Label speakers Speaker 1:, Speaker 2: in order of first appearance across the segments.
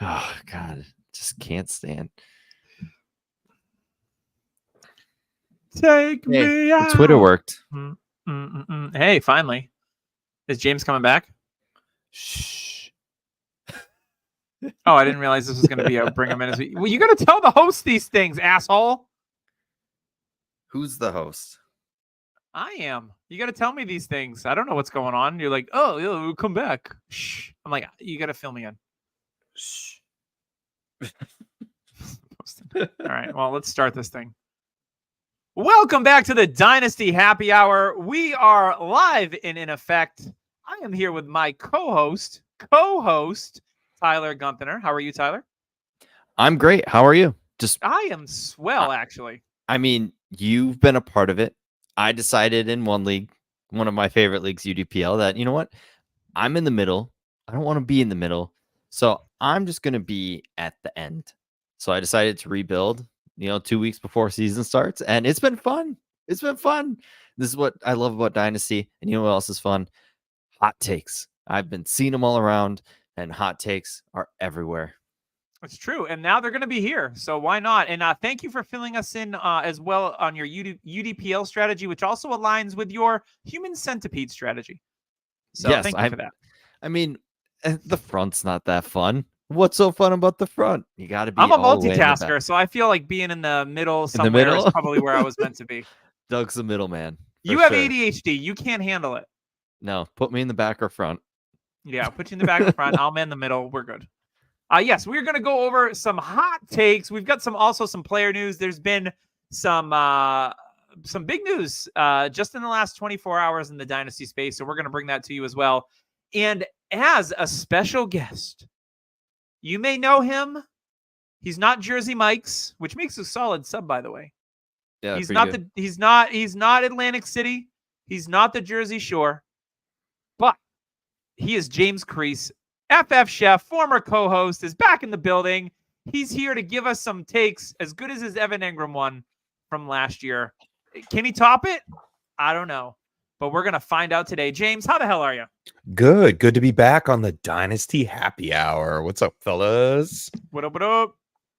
Speaker 1: Oh God, just can't stand.
Speaker 2: Take me out.
Speaker 1: The Twitter worked.
Speaker 2: Hey, finally. Is James coming back?
Speaker 1: Shh.
Speaker 2: Oh, I didn't realize this was going to be a bring him in as well, you got to tell the host these things, asshole.
Speaker 1: Who's the host?
Speaker 2: I am. You got to tell me these things. I don't know what's going on. You're like, oh, yeah, we'll come back. Shh. I'm like, you got to fill me in.
Speaker 1: Shh.
Speaker 2: All right. Well, let's start this thing. Welcome back to the Dynasty Happy Hour. We are live and in effect. I am here with my co-host, Tyler Gunther. How are you, Tyler?
Speaker 1: I'm great. How are you?
Speaker 2: I am swell, actually.
Speaker 1: I mean, you've been a part of it. I decided in one league, one of my favorite leagues, UDPL, that, you know what? I'm in the middle. I don't want to be in the middle. So I'm just going to be at the end. So I decided to rebuild, 2 weeks before season starts. And it's been fun. It's been fun. This is what I love about Dynasty. And you know what else is fun? Hot takes. I've been seeing them all around, and hot takes are everywhere.
Speaker 2: It's true. And now they're going to be here. So why not? And thank you for filling us in as well on your UDPL strategy, which also aligns with your human centipede strategy. So
Speaker 1: yes,
Speaker 2: thank you for that.
Speaker 1: I mean, the front's not that fun. What's so fun about the front? You got to be.
Speaker 2: I'm a multitasker, so I feel like being in the middle somewhere is probably where I was meant to be.
Speaker 1: Doug's the middleman.
Speaker 2: You have ADHD. You can't handle it.
Speaker 1: No, put me in the back or front.
Speaker 2: Yeah, put you in the back or front. I'll man the middle. We're good. Yes, we're going to go over some hot takes. We've got some player news. There's been some big news just in the last 24 hours in the Dynasty space, so we're going to bring that to you as well. And as a special guest, you may know him. He's not Jersey Mike's, which makes a solid sub, by the way.
Speaker 1: Yeah,
Speaker 2: he's not Atlantic City. He's not the Jersey Shore, but he is James Crease. FF Chef, former co-host, is back in the building. He's here to give us some takes as good as his Evan Engram one from last year. Can he top it? I don't know, but we're going to find out today. James, how the hell are you?
Speaker 3: Good to be back on the Dynasty Happy Hour. What's up, fellas?
Speaker 2: What up?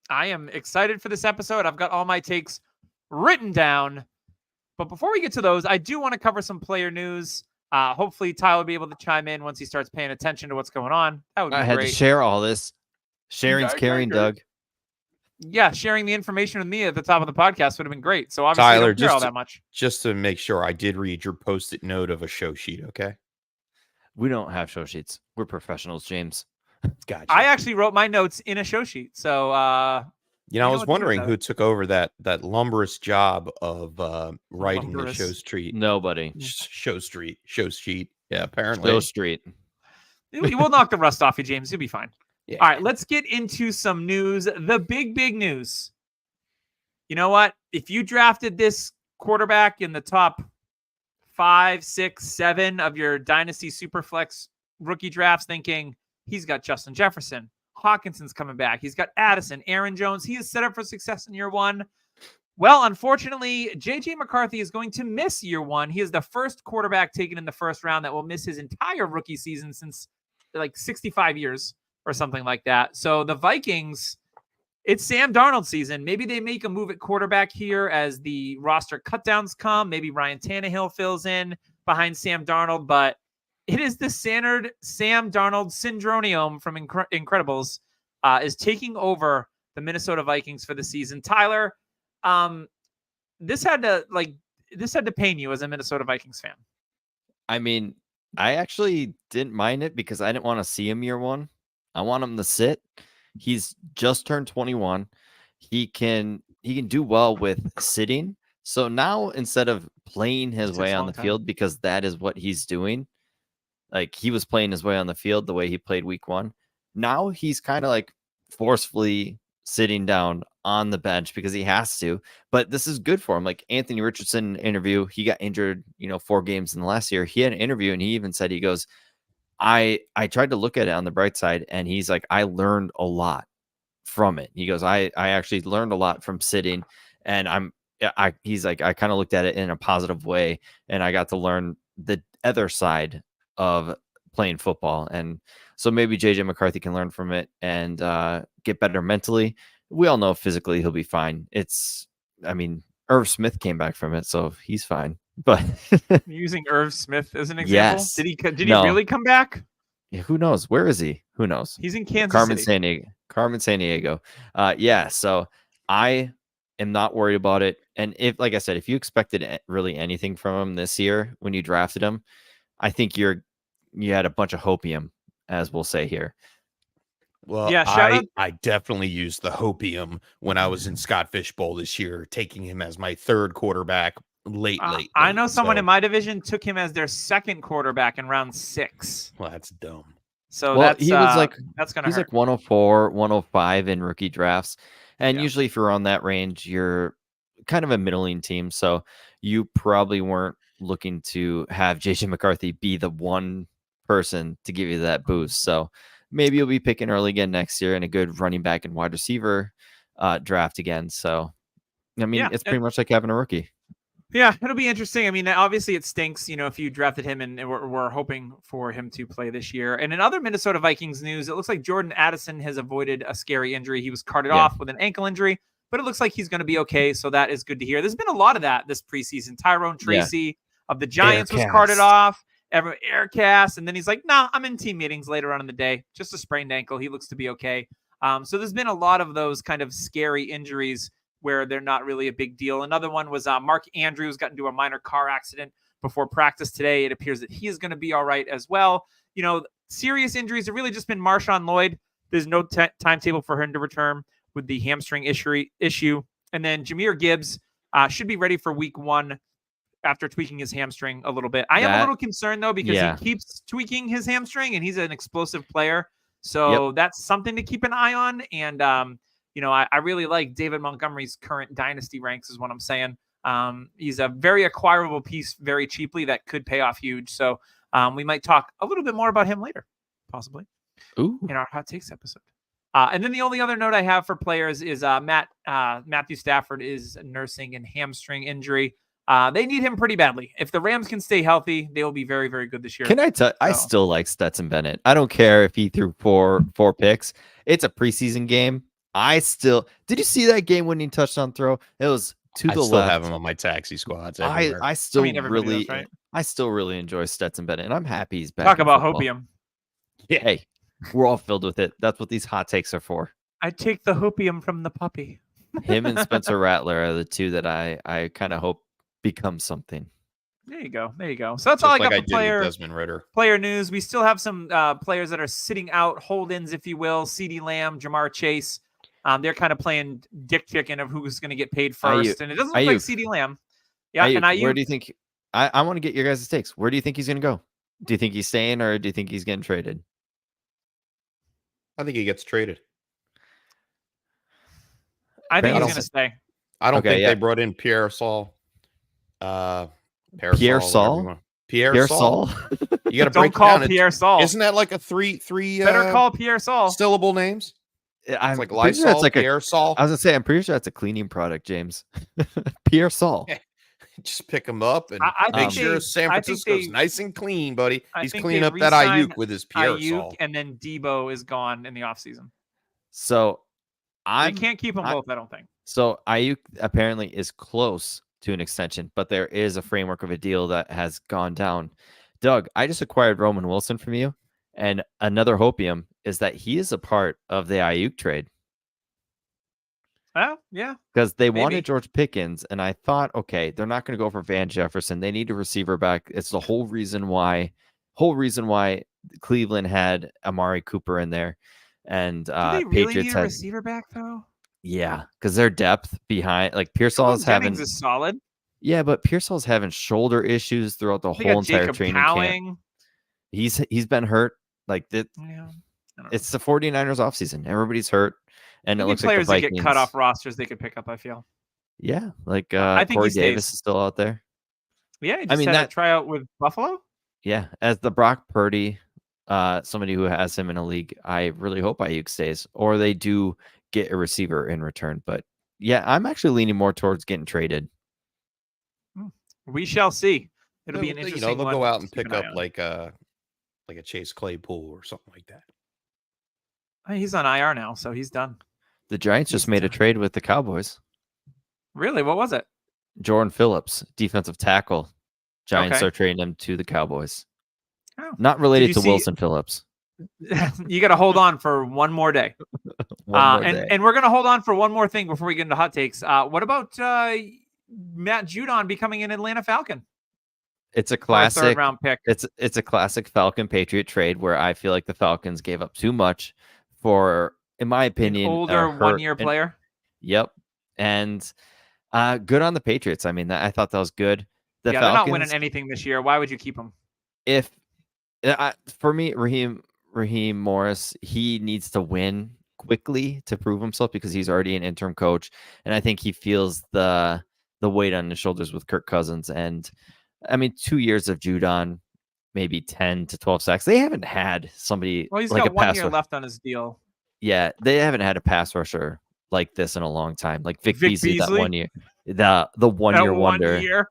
Speaker 2: I am excited for this episode. I've got all my takes written down, but before we get to those, I do want to cover some player news. Hopefully Tyler will be able to chime in once he starts paying attention to what's going on. That would be great.
Speaker 1: I had to share all this. Sharing's caring, Doug.
Speaker 2: Yeah, sharing the information with me at the top of the podcast would have been great. So obviously
Speaker 3: Tyler,
Speaker 2: I don't care all that much.
Speaker 3: Just to make sure, I did read your post-it note of a show sheet, okay?
Speaker 1: We don't have show sheets. We're professionals, James.
Speaker 3: Gotcha.
Speaker 2: I actually wrote my notes in a show sheet. So
Speaker 3: I was wondering who took over that lumberous job of writing the show street.
Speaker 1: Nobody.
Speaker 3: Show sheet. Yeah, apparently.
Speaker 1: Show street.
Speaker 2: We'll knock the rust off you, James. You'll be fine.
Speaker 3: Yeah.
Speaker 2: All right, let's get into some news. The big news. You know what? If you drafted this quarterback in the top 5, 6, 7 of your Dynasty Superflex rookie drafts thinking he's got Justin Jefferson, Hawkinson's coming back, he's got Addison, Aaron Jones, he is set up for success in year one. Well, unfortunately, JJ McCarthy is going to miss year one. He is the first quarterback taken in the first round that will miss his entire rookie season since like 65 years or something like that. So the Vikings, it's Sam Darnold season. Maybe they make a move at quarterback here as the roster cutdowns come. Maybe Ryan Tannehill fills in behind Sam Darnold, but it is the standard Sam Darnold syndrome from Incredibles is taking over the Minnesota Vikings for the season. Tyler, this had to pain you as a Minnesota Vikings fan.
Speaker 1: I mean, I actually didn't mind it because I didn't want to see him year one. I want him to sit. He's just turned 21. He can do well with sitting. So now instead of playing his way on the field, because that is what he's doing, like he was playing his way on the field the way he played week one. Now he's kind of like forcefully sitting down on the bench because he has to, but this is good for him. Like Anthony Richardson interview, he got injured, 4 games in the last year. He had an interview and he even said, he goes, I tried to look at it on the bright side, and he's like, I learned a lot from it. He goes, I actually learned a lot from sitting, and he's like, I kind of looked at it in a positive way, and I got to learn the other side of playing football. And So maybe JJ McCarthy can learn from it and get better mentally. We all know physically he'll be fine. Irv Smith came back from it, so he's fine. But
Speaker 2: Using Irv Smith as an example.
Speaker 1: yes.
Speaker 2: Did he
Speaker 1: No.
Speaker 2: really come back?
Speaker 1: Yeah, who knows? Where is he? Who knows?
Speaker 2: He's in Kansas City.
Speaker 1: Carmen San Diego. Yeah, so I am not worried about it. And if, like I said, if you expected really anything from him this year when you drafted him, I think you had a bunch of hopium, as we'll say here.
Speaker 3: Well,
Speaker 2: yeah,
Speaker 3: I definitely used the hopium when I was in Scott Fishbowl this year, taking him as my third quarterback late.
Speaker 2: I know someone in my division took him as their second quarterback in round 6.
Speaker 3: Well, that's dumb.
Speaker 2: So that's
Speaker 1: he was like
Speaker 2: that's gonna
Speaker 1: he's
Speaker 2: hurt.
Speaker 1: like 104, 105 in rookie drafts, and usually if you're on that range, you're kind of a middling team. So you probably weren't looking to have JJ McCarthy be the one person to give you that boost. So maybe you'll be picking early again next year in a good running back and wide receiver draft again. So, I mean, it's pretty much like having a rookie.
Speaker 2: Yeah, it'll be interesting. I mean, obviously it stinks, if you drafted him and we're hoping for him to play this year. And in other Minnesota Vikings news, it looks like Jordan Addison has avoided a scary injury. He was carted off with an ankle injury, but it looks like he's going to be okay. So that is good to hear. There's been a lot of that this preseason. Tyrone Tracy of the Giants was carted off. Aircast, and then he's like, "Nah, I'm in team meetings later on in the day. Just a sprained ankle. He looks to be okay." So there's been a lot of those kind of scary injuries where they're not really a big deal. Another one was Mark Andrews got into a minor car accident before practice today. It appears that he is going to be all right as well. Serious injuries have really just been Marshawn Lloyd. There's no timetable for him to return with the hamstring issue. And then Jahmyr Gibbs should be ready for week 1. After tweaking his hamstring a little bit. I am a little concerned, though, because he keeps tweaking his hamstring, and he's an explosive player. So that's something to keep an eye on. And, I really like David Montgomery's current dynasty ranks is what I'm saying. He's a very acquirable piece very cheaply that could pay off huge. So we might talk a little bit more about him later, possibly, in our Hot Takes episode. And then the only other note I have for players is Matthew Stafford is nursing a hamstring injury. They need him pretty badly. If the Rams can stay healthy, they will be very, very good this year.
Speaker 1: Can I tell? I still like Stetson Bennett. I don't care if he threw four picks. It's a preseason game. Did you see that game-winning touchdown throw? It was to the left. I
Speaker 3: still have him on my taxi squads.
Speaker 1: I still really enjoy Stetson Bennett, and I'm happy he's back.
Speaker 2: Talk about hopium.
Speaker 1: Yeah. Hey, we're all filled with it. That's what these hot takes are for.
Speaker 2: I take the hopium from the puppy.
Speaker 1: Him and Spencer Rattler are the two that I kind of hope become something.
Speaker 2: There you go. So that's all I got for
Speaker 3: Desmond Ritter.
Speaker 2: Player news. We still have some players that are sitting out, hold-ins, if you will. CeeDee Lamb, Jamar Chase. They're kind of playing dick chicken of who's going to get paid first. And it doesn't look like CeeDee Lamb. Yeah, and
Speaker 1: where do you think I want to get your guys' takes. Where do you think he's going to go? Do you think he's staying or do you think he's getting traded?
Speaker 3: I think he gets traded.
Speaker 2: I think he's going to stay.
Speaker 3: I don't think they brought in Pierre Saul.
Speaker 1: Pierre Saul?
Speaker 3: Pierre Saul? You got to
Speaker 2: don't call Pierre Saul.
Speaker 3: Isn't that like a three?
Speaker 2: Better call Pierre Saul.
Speaker 3: Syllable names.
Speaker 1: I'm
Speaker 3: like Lysol, like Pierre Saul.
Speaker 1: I was gonna say, I'm pretty sure that's a cleaning product, James. Pierre Saul.
Speaker 3: Just pick him up and make sure San Francisco's nice and clean, buddy. He's cleaning up that Ayuk with his Pierre Saul.
Speaker 2: And then Debo is gone in the offseason.
Speaker 1: So
Speaker 2: I can't keep them both, I don't think.
Speaker 1: So Ayuk apparently is close to an extension, but there is a framework of a deal that has gone down. Doug, I just acquired Roman Wilson from you, and another hopium is that he is a part of the Ayuk trade.
Speaker 2: Oh, yeah.
Speaker 1: Because they wanted George Pickens, and I thought, okay, they're not going to go for Van Jefferson. They need a receiver back. It's the whole reason why Cleveland had Amari Cooper in there. And
Speaker 2: do they really
Speaker 1: Patriots
Speaker 2: need a receiver back, though?
Speaker 1: Yeah, because their depth behind, like Pearsall is having.
Speaker 2: Jennings is solid.
Speaker 1: Yeah, but Pearsall's having shoulder issues throughout the whole entire training camp. He's been hurt. Like that. Yeah, it's the 49ers offseason. Everybody's hurt. And it looks like the Vikings.
Speaker 2: Players that get cut off rosters they could pick up, I feel.
Speaker 1: Yeah, like I think Corey Davis is still out there.
Speaker 2: Yeah, he just had a tryout with Buffalo.
Speaker 1: Yeah, as the Brock Purdy, somebody who has him in a league, I really hope Ayuk stays, or they do get a receiver in return. But yeah, I'm actually leaning more towards getting traded.
Speaker 2: We shall see. It'll be an interesting
Speaker 3: they'll
Speaker 2: one.
Speaker 3: go out and pick up like a Chase Claypool or something like that.
Speaker 2: He's on IR now, so he's done.
Speaker 1: The Giants just made a trade with the Cowboys.
Speaker 2: Really? What was it?
Speaker 1: Jordan Phillips, defensive tackle. Giants
Speaker 2: Okay.
Speaker 1: are trading him to the Cowboys.
Speaker 2: Oh.
Speaker 1: Not related to Wilson Phillips.
Speaker 2: You got to hold on for one more day. And we're going to hold on for one more thing before we get into hot takes. What about Matt Judon becoming an Atlanta Falcon?
Speaker 1: It's a classic
Speaker 2: third-round pick.
Speaker 1: It's a classic Falcon Patriot trade where I feel like the Falcons gave up too much for, in my opinion,
Speaker 2: an older one-year player.
Speaker 1: Yep, and good on the Patriots. I mean, I thought that was good.
Speaker 2: They're not winning anything this year. Why would you keep them?
Speaker 1: For me, Raheem Morris, he needs to win quickly to prove himself because he's already an interim coach, and I think he feels the weight on his shoulders with Kirk Cousins. And I mean, 2 years of Judon, maybe 10 to 12 sacks. They haven't had somebody.
Speaker 2: Well, he's
Speaker 1: like
Speaker 2: got 1 year left on his deal.
Speaker 1: Yeah, they haven't had a pass rusher like this in a long time. Like Vic Beasley, that 1 year, the 1 year wonder.
Speaker 2: 1 year.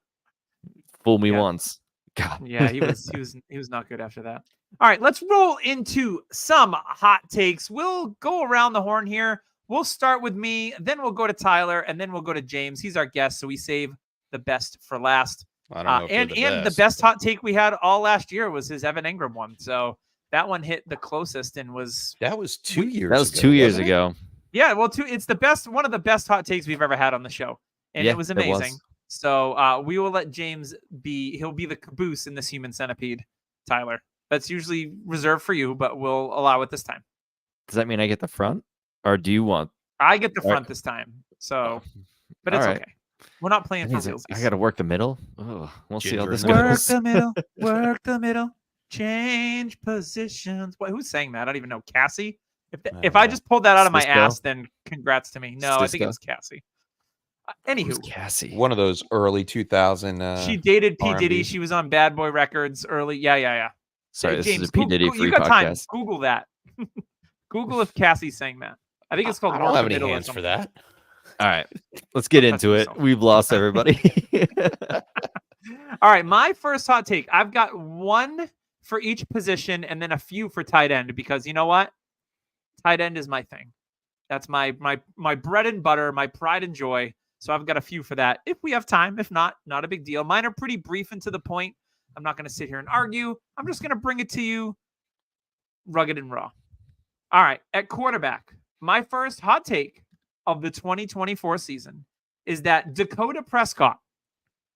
Speaker 1: Fool me once. God.
Speaker 2: Yeah, he was not good after that. All right, let's roll into some hot takes. We'll go around the horn here. We'll start with me, then we'll go to Tyler, and then we'll go to James. He's our guest, so we save the best for last.
Speaker 3: I don't know
Speaker 2: and the best hot take we had all last year was his Evan Engram one. So that one hit the closest and was
Speaker 3: 2 years.
Speaker 1: That was 2 years ago.
Speaker 2: Yeah, well, it's the best, one of the best hot takes we've ever had on the show, and it was amazing. So we will let James he'll be the caboose in this human centipede, Tyler. That's usually reserved for you, but we'll allow it this time.
Speaker 1: Does that mean I get the front, or do you want?
Speaker 2: I get the front this time. So, but it's okay. We're not playing for realsies.
Speaker 1: I got to work the middle. Oh, we'll see how this
Speaker 2: work
Speaker 1: goes.
Speaker 2: the middle, work the middle, change positions. Who sang that? I don't even know. Cassie? If I just pulled that out of my ass, then congrats to me. No, I think it was Cassie. Anywho,
Speaker 1: Cassie,
Speaker 3: one of those early 2000.
Speaker 2: She dated P. Diddy. She was on Bad Boy Records early. Yeah.
Speaker 1: Sorry,
Speaker 2: James,
Speaker 1: this is a P. Diddy free
Speaker 2: you got
Speaker 1: podcast.
Speaker 2: time. Google that. Google if Cassie sang that. I think it's called.
Speaker 3: I don't have any hands for that.
Speaker 1: All right, let's get into it. We've lost everybody.
Speaker 2: All right, my first hot take. I've got one for each position and then a few for tight end because you know what? Tight end is my thing. That's my bread and butter, my pride and joy. So I've got a few for that. If we have time, if not, not a big deal. Mine are pretty brief and to the point. I'm not going to sit here and argue. I'm just going to bring it to you rugged and raw. All right, at quarterback, my first hot take of the 2024 season is that Dakota Prescott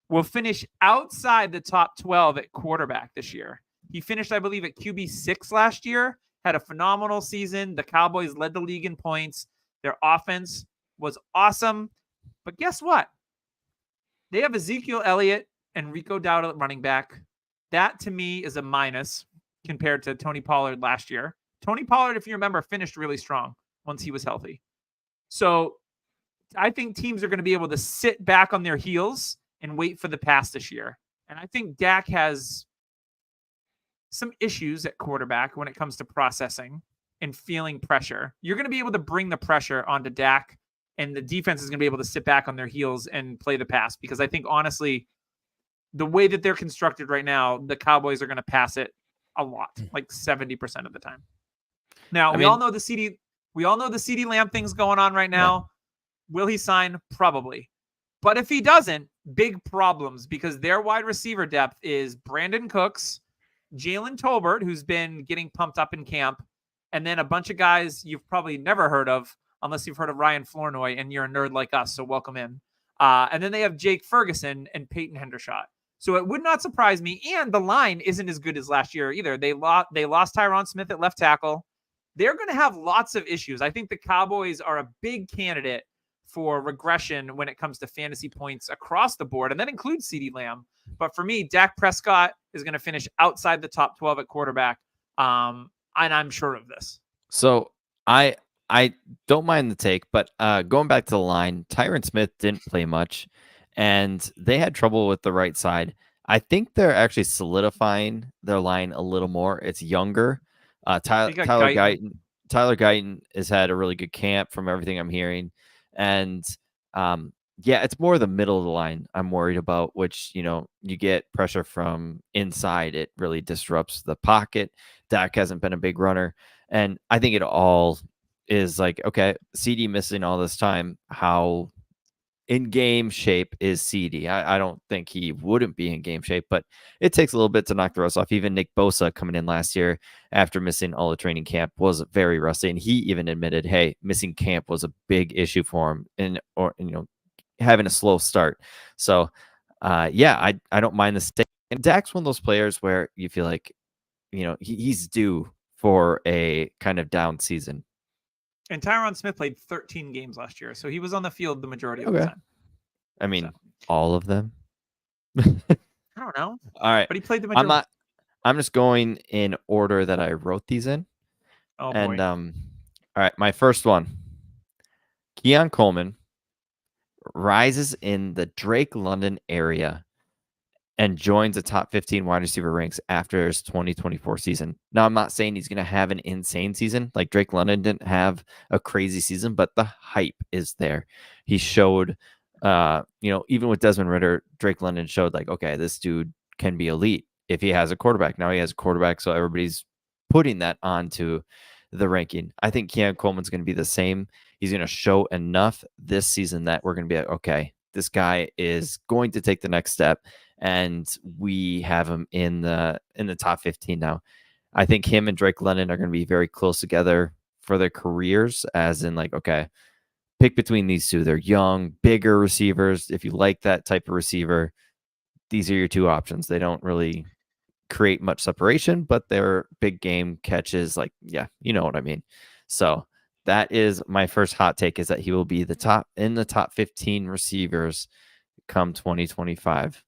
Speaker 2: will finish outside the top 12 at quarterback this year. He finished, I believe, at QB6 last year, had a phenomenal season. The Cowboys led the league in points. Their offense was awesome. But guess what? They have Ezekiel Elliott and Rico Dowd at running back. That, to me, is a minus compared to Tony Pollard last year. Tony Pollard, if you remember, finished really strong once he was healthy. So I think teams are going to be able to sit back on their heels and wait for the pass this year. And I think Dak has some issues at quarterback when it comes to processing and feeling pressure. You're going to be able to bring the pressure onto Dak, and the defense is going to be able to sit back on their heels and play the pass. Because I think, honestly, the way that they're constructed right now, the Cowboys are going to pass it a lot, like 70% of the time. Now, we all know the CeeDee Lamb thing's going on right now. Yeah. Will he sign? Probably. But if he doesn't, big problems because their wide receiver depth is Brandon Cooks, Jalen Tolbert, who's been getting pumped up in camp, and then a bunch of guys you've probably never heard of unless you've heard of Ryan Flournoy and you're a nerd like us, so welcome in. And then they have Jake Ferguson and Peyton Hendershot. So it would not surprise me, and the line isn't as good as last year either. They lost Tyron Smith at left tackle. They're going to have lots of issues. I think the Cowboys are a big candidate for regression when it comes to fantasy points across the board, and that includes CeeDee Lamb. But for me, Dak Prescott is going to finish outside the top 12 at quarterback, and I'm sure of this.
Speaker 1: So I don't mind the take, but going back to the line, Tyron Smith didn't play much, and they had trouble with the right side. I think they're actually solidifying their line a little more. It's younger. Tyler Guyton has had a really good camp from everything I'm hearing. And it's more the middle of the line I'm worried about, which, you get pressure from inside. It really disrupts the pocket. Dak hasn't been a big runner. And I think it all is like, okay, CD missing all this time. How in game shape is CD? I don't think he wouldn't be in game shape, but it takes a little bit to knock the rust off. Even Nick Bosa coming in last year after missing all the training camp was very rusty, and he even admitted, hey, missing camp was a big issue for him, and having a slow start. So, yeah, I don't mind the state. And Dak's one of those players where you feel like, he's due for a kind of down season.
Speaker 2: And Tyron Smith played 13 games last year, so he was on the field the majority of the time.
Speaker 1: I mean, all of them.
Speaker 2: I don't know.
Speaker 1: All right,
Speaker 2: but he played the majority.
Speaker 1: I'm just going in order that I wrote these in.
Speaker 2: Oh
Speaker 1: and
Speaker 2: boy.
Speaker 1: all right, my first one. Keon Coleman rises in the Drake London area and joins the top 15 wide receiver ranks after his 2024 season. Now, I'm not saying he's going to have an insane season. Like Drake London didn't have a crazy season, but the hype is there. He showed, even with Desmond Ridder, Drake London showed like, okay, this dude can be elite if he has a quarterback. Now he has a quarterback, so everybody's putting that onto the ranking. I think Keon Coleman's going to be the same. He's going to show enough this season that we're going to be like, okay, this guy is going to take the next step. And we have him in the top 15 now. I think him and Drake London are going to be very close together for their careers, as in like, okay, pick between these two. They're young, bigger receivers. If you like that type of receiver, these are your two options. They don't really create much separation, but they're big game catches. Like, yeah, you know what I mean. So that is my first hot take, is that he will be in the top 15 receivers come 2025.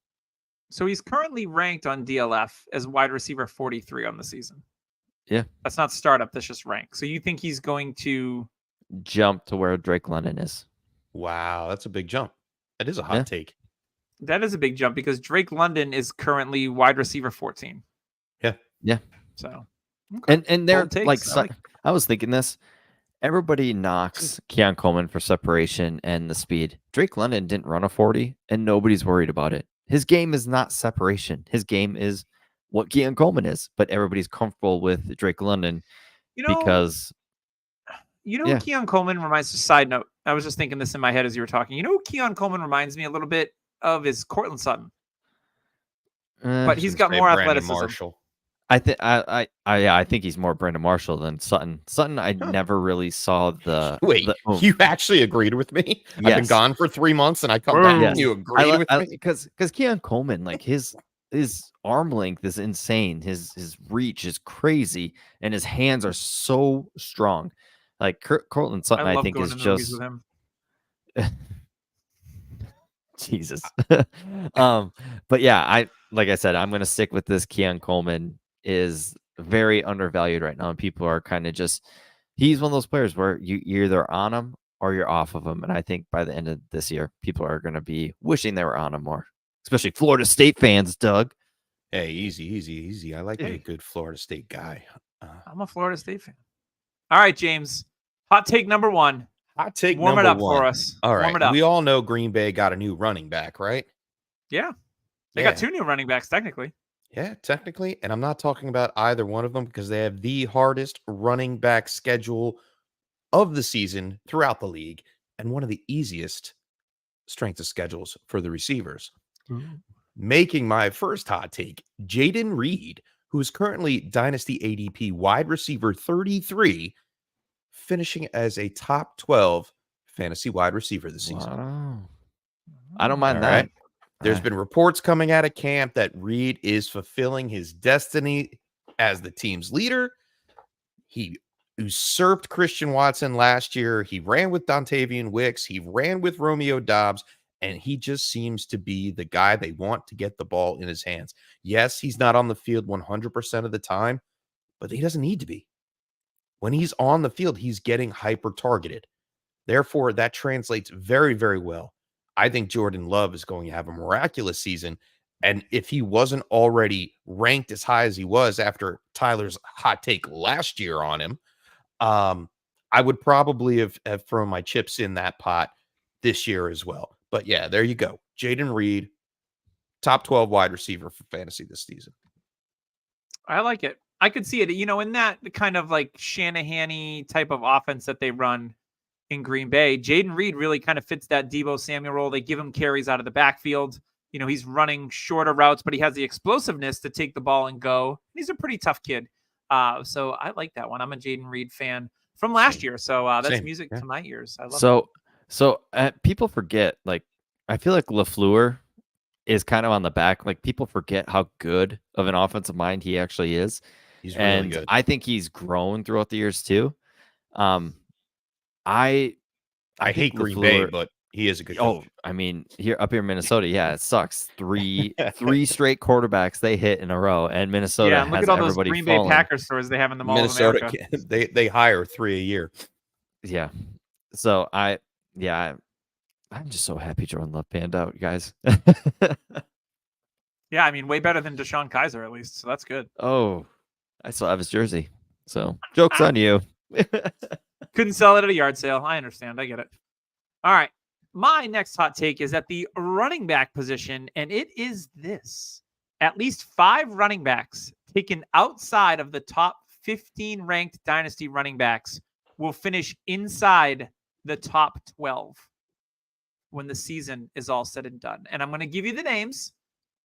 Speaker 2: So he's currently ranked on DLF as wide receiver 43 on the season.
Speaker 1: Yeah.
Speaker 2: That's not startup, that's just rank. So you think he's going to
Speaker 1: jump to where Drake London is?
Speaker 3: Wow, that's a big jump. That is a hot take.
Speaker 2: That is a big jump because Drake London is currently wide receiver 14.
Speaker 3: Yeah.
Speaker 1: Yeah.
Speaker 2: So
Speaker 1: and they're like, I was thinking this. Everybody knocks Keon Coleman for separation and the speed. Drake London didn't run a 40, and nobody's worried about it. His game is not separation. His game is what Keon Coleman is, but everybody's comfortable with Drake London because...
Speaker 2: Keon Coleman reminds me, side note, I was just thinking this in my head as you were talking. You know who Keon Coleman reminds me a little bit of is Cortland Sutton. But he's got more athleticism.
Speaker 3: Marshall.
Speaker 1: I think he's more Brandon Marshall than Sutton. Sutton, I never really saw the...
Speaker 3: Wait, you actually agreed with me?
Speaker 1: Yes.
Speaker 3: I've been gone for 3 months and I come back and you agreed with me?
Speaker 1: Because Keon Coleman, like his arm length is insane. His reach is crazy, and his hands are so strong. Like Cortland Sutton, I think is just... Jesus. But yeah, like I said, I'm going to stick with this. Keon Coleman is very undervalued right now, and people are kind of he's one of those players where you're either on him or you're off of him. And I think by the end of this year, people are going to be wishing they were on him more, especially Florida State fans, Doug.
Speaker 3: Hey, easy. I like a good Florida State guy.
Speaker 2: I'm a Florida State fan. All right, James. Hot take number 1.
Speaker 3: Hot take
Speaker 2: Warm
Speaker 3: number
Speaker 2: it up
Speaker 3: 1.
Speaker 2: for us.
Speaker 3: All right.
Speaker 2: Warm it up.
Speaker 3: We all know Green Bay got a new running back, right?
Speaker 2: Yeah. They got 2 new running backs, technically.
Speaker 3: Yeah, technically. And I'm not talking about either one of them because they have the hardest running back schedule of the season throughout the league and one of the easiest strength of schedules for the receivers. Making my first hot take, Jayden Reed, who is currently Dynasty ADP wide receiver 33, finishing as a top 12 fantasy wide receiver this season.
Speaker 1: Wow. I don't mind that.
Speaker 3: Right. There's been reports coming out of camp that Reed is fulfilling his destiny as the team's leader. He usurped Christian Watson last year. He ran with Dontavian Wicks. He ran with Romeo Doubs. And he just seems to be the guy they want to get the ball in his hands. Yes, he's not on the field 100% of the time, but he doesn't need to be. When he's on the field, he's getting hyper-targeted. Therefore, that translates very, very well. I think Jordan Love is going to have a miraculous season. And if he wasn't already ranked as high as he was after Tyler's hot take last year on him, I would probably have thrown my chips in that pot this year as well. But yeah, there you go. Jayden Reed, top 12 wide receiver for fantasy this season.
Speaker 2: I like it. I could see it. In that kind of like Shanahan-y type of offense that they run in Green Bay, Jaden Reed really kind of fits that Deebo Samuel role. They give him carries out of the backfield. He's running shorter routes, but he has the explosiveness to take the ball and go. He's a pretty tough kid. So I like that one. I'm a Jaden Reed fan from last year. So that's
Speaker 3: Same.
Speaker 2: music to my ears. I love it.
Speaker 1: So people forget, like, I feel like LaFleur is kind of on the back. Like, people forget how good of an offensive mind he actually is.
Speaker 3: He's really good.
Speaker 1: I think he's grown throughout the years too. I
Speaker 3: hate Green Bay, but he is a good coach.
Speaker 1: I mean, up here in Minnesota, yeah, it sucks. Three straight quarterbacks they hit in a row, and Minnesota
Speaker 2: Yeah, and look
Speaker 1: has
Speaker 2: at all those
Speaker 1: everybody
Speaker 2: Green
Speaker 1: falling.
Speaker 2: Bay Packers stores they have in the Mall of
Speaker 3: Minnesota,
Speaker 2: America.
Speaker 3: they hire 3 a year.
Speaker 1: Yeah. So I'm just so happy Jordan Love panned out, guys.
Speaker 2: Yeah, I mean, way better than Deshaun Kaiser at least, so that's good.
Speaker 1: Oh, I still have his jersey. So joke's on you.
Speaker 2: Couldn't sell it at a yard sale. I understand. I get it. All right. My next hot take is at the running back position, and it is this. At least 5 running backs taken outside of the top 15 ranked dynasty running backs will finish inside the top 12 when the season is all said and done. And I'm going to give you the names,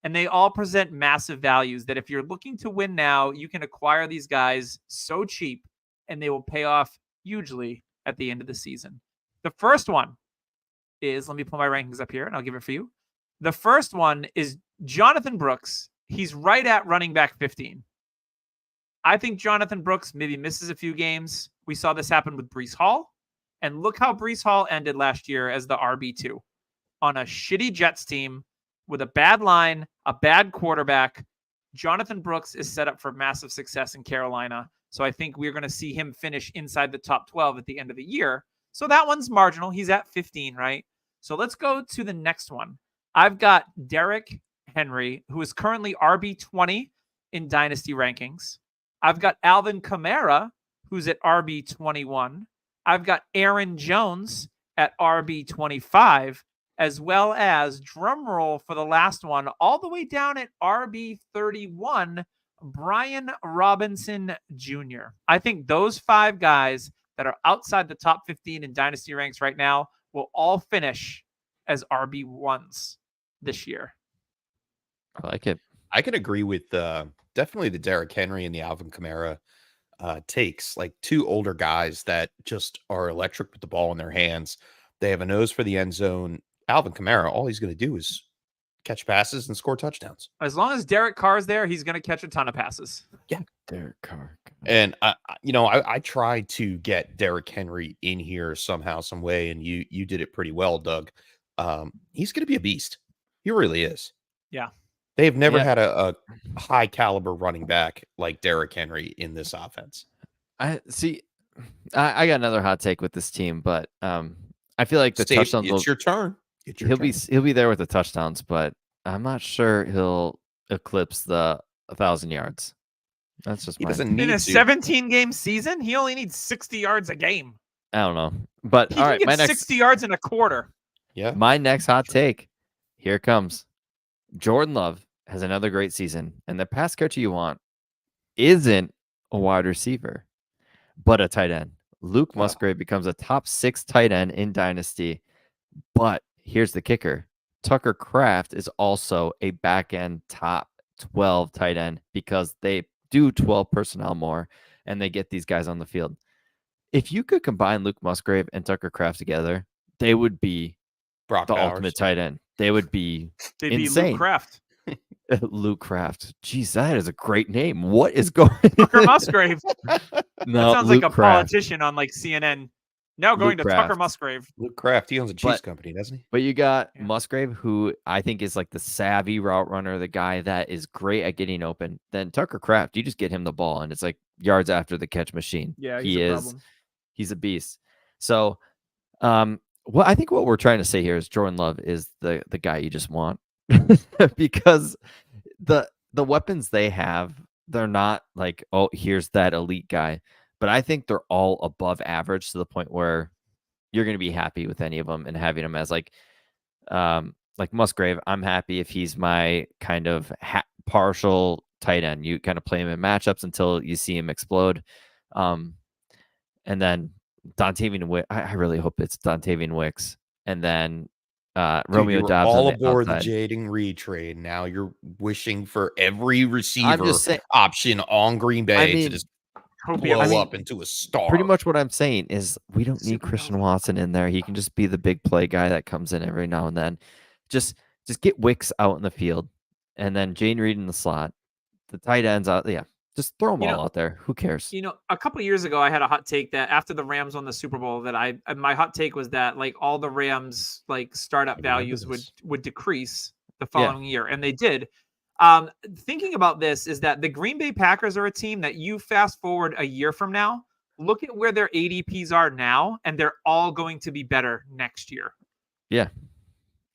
Speaker 2: and they all present massive values that if you're looking to win now, you can acquire these guys so cheap, and they will pay off hugely at the end of the season. The first one is, let me pull my rankings up here and I'll give it for you. The first one is Jonathan Brooks. He's right at running back 15. I think Jonathan Brooks maybe misses a few games. We saw this happen with Breece Hall. And look how Breece Hall ended last year as the RB2 on a shitty Jets team with a bad line, a bad quarterback. Jonathan Brooks is set up for massive success in Carolina. So I think we're going to see him finish inside the top 12 at the end of the year. So that one's marginal. He's at 15, right? So let's go to the next one. I've got Derrick Henry, who is currently RB20 in Dynasty rankings. I've got Alvin Kamara, who's at RB21. I've got Aaron Jones at RB25, as well as, drumroll for the last one, all the way down at RB31, Brian Robinson Jr. I think those 5 guys that are outside the top 15 in Dynasty ranks right now will all finish as RB1s this year.
Speaker 1: I like it.
Speaker 3: I can agree with definitely the Derrick Henry and the Alvin Kamara takes, like 2 older guys that just are electric with the ball in their hands. They have a nose for the end zone. Alvin Kamara, all he's going to do is catch passes and score touchdowns.
Speaker 2: As long as Derek Carr's there, he's going to catch a ton of passes.
Speaker 3: Yeah.
Speaker 1: Derek Carr.
Speaker 3: And I tried to get Derrick Henry in here somehow, some way, and you did it pretty well, Doug. He's going to be a beast. He really is.
Speaker 2: Yeah.
Speaker 3: They've never had a high caliber running back like Derrick Henry in this offense.
Speaker 1: I got another hot take with this team, but I feel like the touchdowns.
Speaker 3: It's your turn.
Speaker 1: He'll be there with the touchdowns, but I'm not sure he'll eclipse the 1,000 yards. That's just
Speaker 3: he doesn't need
Speaker 2: in a
Speaker 3: to.
Speaker 2: 17-game season. He only needs 60 yards a game.
Speaker 1: I don't know, but
Speaker 2: He
Speaker 1: all
Speaker 2: can
Speaker 1: right,
Speaker 2: get
Speaker 1: my next
Speaker 2: 60 yards in a quarter.
Speaker 3: Yeah.
Speaker 1: My next hot take. Here it comes. Jordan Love has another great season, and the pass catcher you want isn't a wide receiver, but a tight end. Luke Musgrave becomes a top 6 tight end in Dynasty, but here's the kicker. Tucker Kraft is also a back-end top 12 tight end because they do 12 personnel more, and they get these guys on the field. If you could combine Luke Musgrave and Tucker Kraft together, they would be
Speaker 3: Brock
Speaker 1: the
Speaker 3: Bowers.
Speaker 1: ultimate tight end. They would be
Speaker 2: They'd
Speaker 1: insane.
Speaker 2: be Luke Kraft.
Speaker 1: Luke Kraft. Jeez, that is a great name. What is going
Speaker 2: Tucker Musgrave.
Speaker 1: No,
Speaker 2: That sounds
Speaker 1: Luke
Speaker 2: like a
Speaker 1: Kraft.
Speaker 2: politician on like CNN. Now going
Speaker 1: Luke
Speaker 2: to Tucker
Speaker 1: Kraft.
Speaker 2: Musgrave.
Speaker 3: Luke Kraft, he owns a cheese
Speaker 1: But-
Speaker 3: company, doesn't he?
Speaker 1: But you got
Speaker 2: Yeah.
Speaker 1: Musgrave, who I think is like the savvy route runner, the guy that is great at getting open. Then Tucker Kraft, you just get him the ball, and it's like yards after the catch machine.
Speaker 2: Yeah,
Speaker 1: he
Speaker 2: he's a
Speaker 1: is.
Speaker 2: problem.
Speaker 1: He's a beast. So, what I think what we're trying to say here is Jordan Love is the guy you just want because the weapons they have, they're not like, oh, here's that elite guy, but I think they're all above average to the point where you're going to be happy with any of them and having them as like Musgrave. I'm happy if he's my kind of partial tight end. You kind of play him in matchups until you see him explode. And then Dontavian Wicks. I really hope it's Dontavian Wicks. And then Romeo
Speaker 3: you were
Speaker 1: Doubs
Speaker 3: all
Speaker 1: on the
Speaker 3: aboard
Speaker 1: outside.
Speaker 3: the Jaden Reed trade. Now you're wishing for every
Speaker 1: I'm
Speaker 3: receiver
Speaker 1: just saying,
Speaker 3: option on Green Bay
Speaker 1: mean,
Speaker 3: to just
Speaker 2: Hope
Speaker 3: blow
Speaker 2: he-
Speaker 3: up into a star.
Speaker 1: pretty much what I'm saying is we don't need
Speaker 2: Supernova.
Speaker 1: Christian Watson in there. He can just be the big play guy that comes in every now and then. Just get Wicks out in the field, and then Jane Reed in the slot. The tight ends out. Yeah, just throw them all out there. Who cares?
Speaker 2: A couple of years ago, I had a hot take that after the Rams won the Super Bowl, that my hot take was that like all the Rams like startup
Speaker 3: remember
Speaker 2: values
Speaker 3: this.
Speaker 2: would decrease the
Speaker 1: Yeah.
Speaker 2: following year, and they did. Thinking about this is that the Green Bay Packers are a team that you fast forward a year from now, look at where their ADPs are now, and they're all going to be better next year.
Speaker 1: Yeah,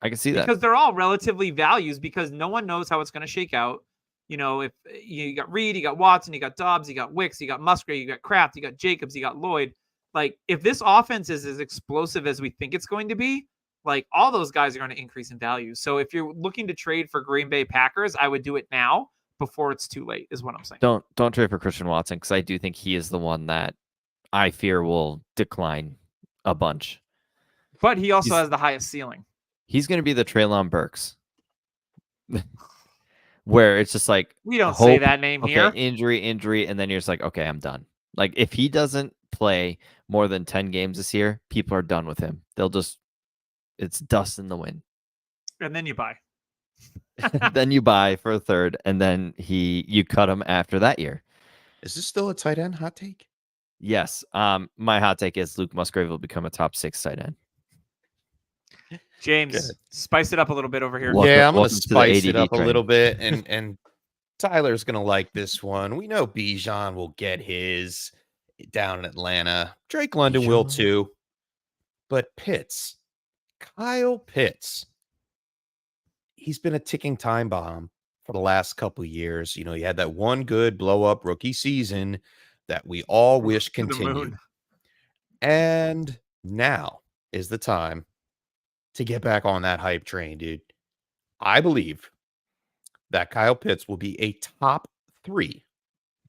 Speaker 1: I can see that.
Speaker 2: Because they're all relatively values, because no one knows how it's going to shake out. If you got Reed, you got Watson, you got Dobbs, you got Wicks, you got Musgrave, you got Kraft, you got Jacobs, you got Lloyd. Like, if this offense is as explosive as we think it's going to be, like, all those guys are going to increase in value. So if you're looking to trade for Green Bay Packers, I would do it now before it's too late, is what I'm saying.
Speaker 1: Don't trade for Christian Watson, because I do think he is the one that I fear will decline a bunch.
Speaker 2: But he also
Speaker 1: He's-
Speaker 2: has the highest ceiling.
Speaker 1: He's going to be the Treylon Burks, where it's just like,
Speaker 2: We don't say
Speaker 1: hope-
Speaker 2: that name
Speaker 1: okay,
Speaker 2: here.
Speaker 1: injury, and then you're just like, okay, I'm done. Like, if he doesn't play more than 10 games this year, people are done with him. It's dust in the wind.
Speaker 2: And then you buy.
Speaker 1: Then you buy for a third, and then you cut him after that year.
Speaker 3: Is this still a tight end hot take?
Speaker 1: Yes. My hot take is Luke Musgrave will become a top 6 tight end.
Speaker 2: James,
Speaker 3: Good.
Speaker 2: spice it up a little bit over here.
Speaker 1: Welcome-
Speaker 3: Yeah, I'm gonna
Speaker 1: welcome to the
Speaker 3: spice it
Speaker 1: ADD
Speaker 3: up a
Speaker 1: train.
Speaker 3: little bit, and Tyler's gonna like this one. We know Bijan will get his down in Atlanta. Drake London will
Speaker 1: Bijan.
Speaker 3: too. But Kyle Pitts, he's been a ticking time bomb for the last couple of years. He had that one good blow up rookie season that we all wish
Speaker 2: To the
Speaker 3: continued.
Speaker 2: moon.
Speaker 3: And now is the time to get back on that hype train, dude. I believe that Kyle Pitts will be a top 3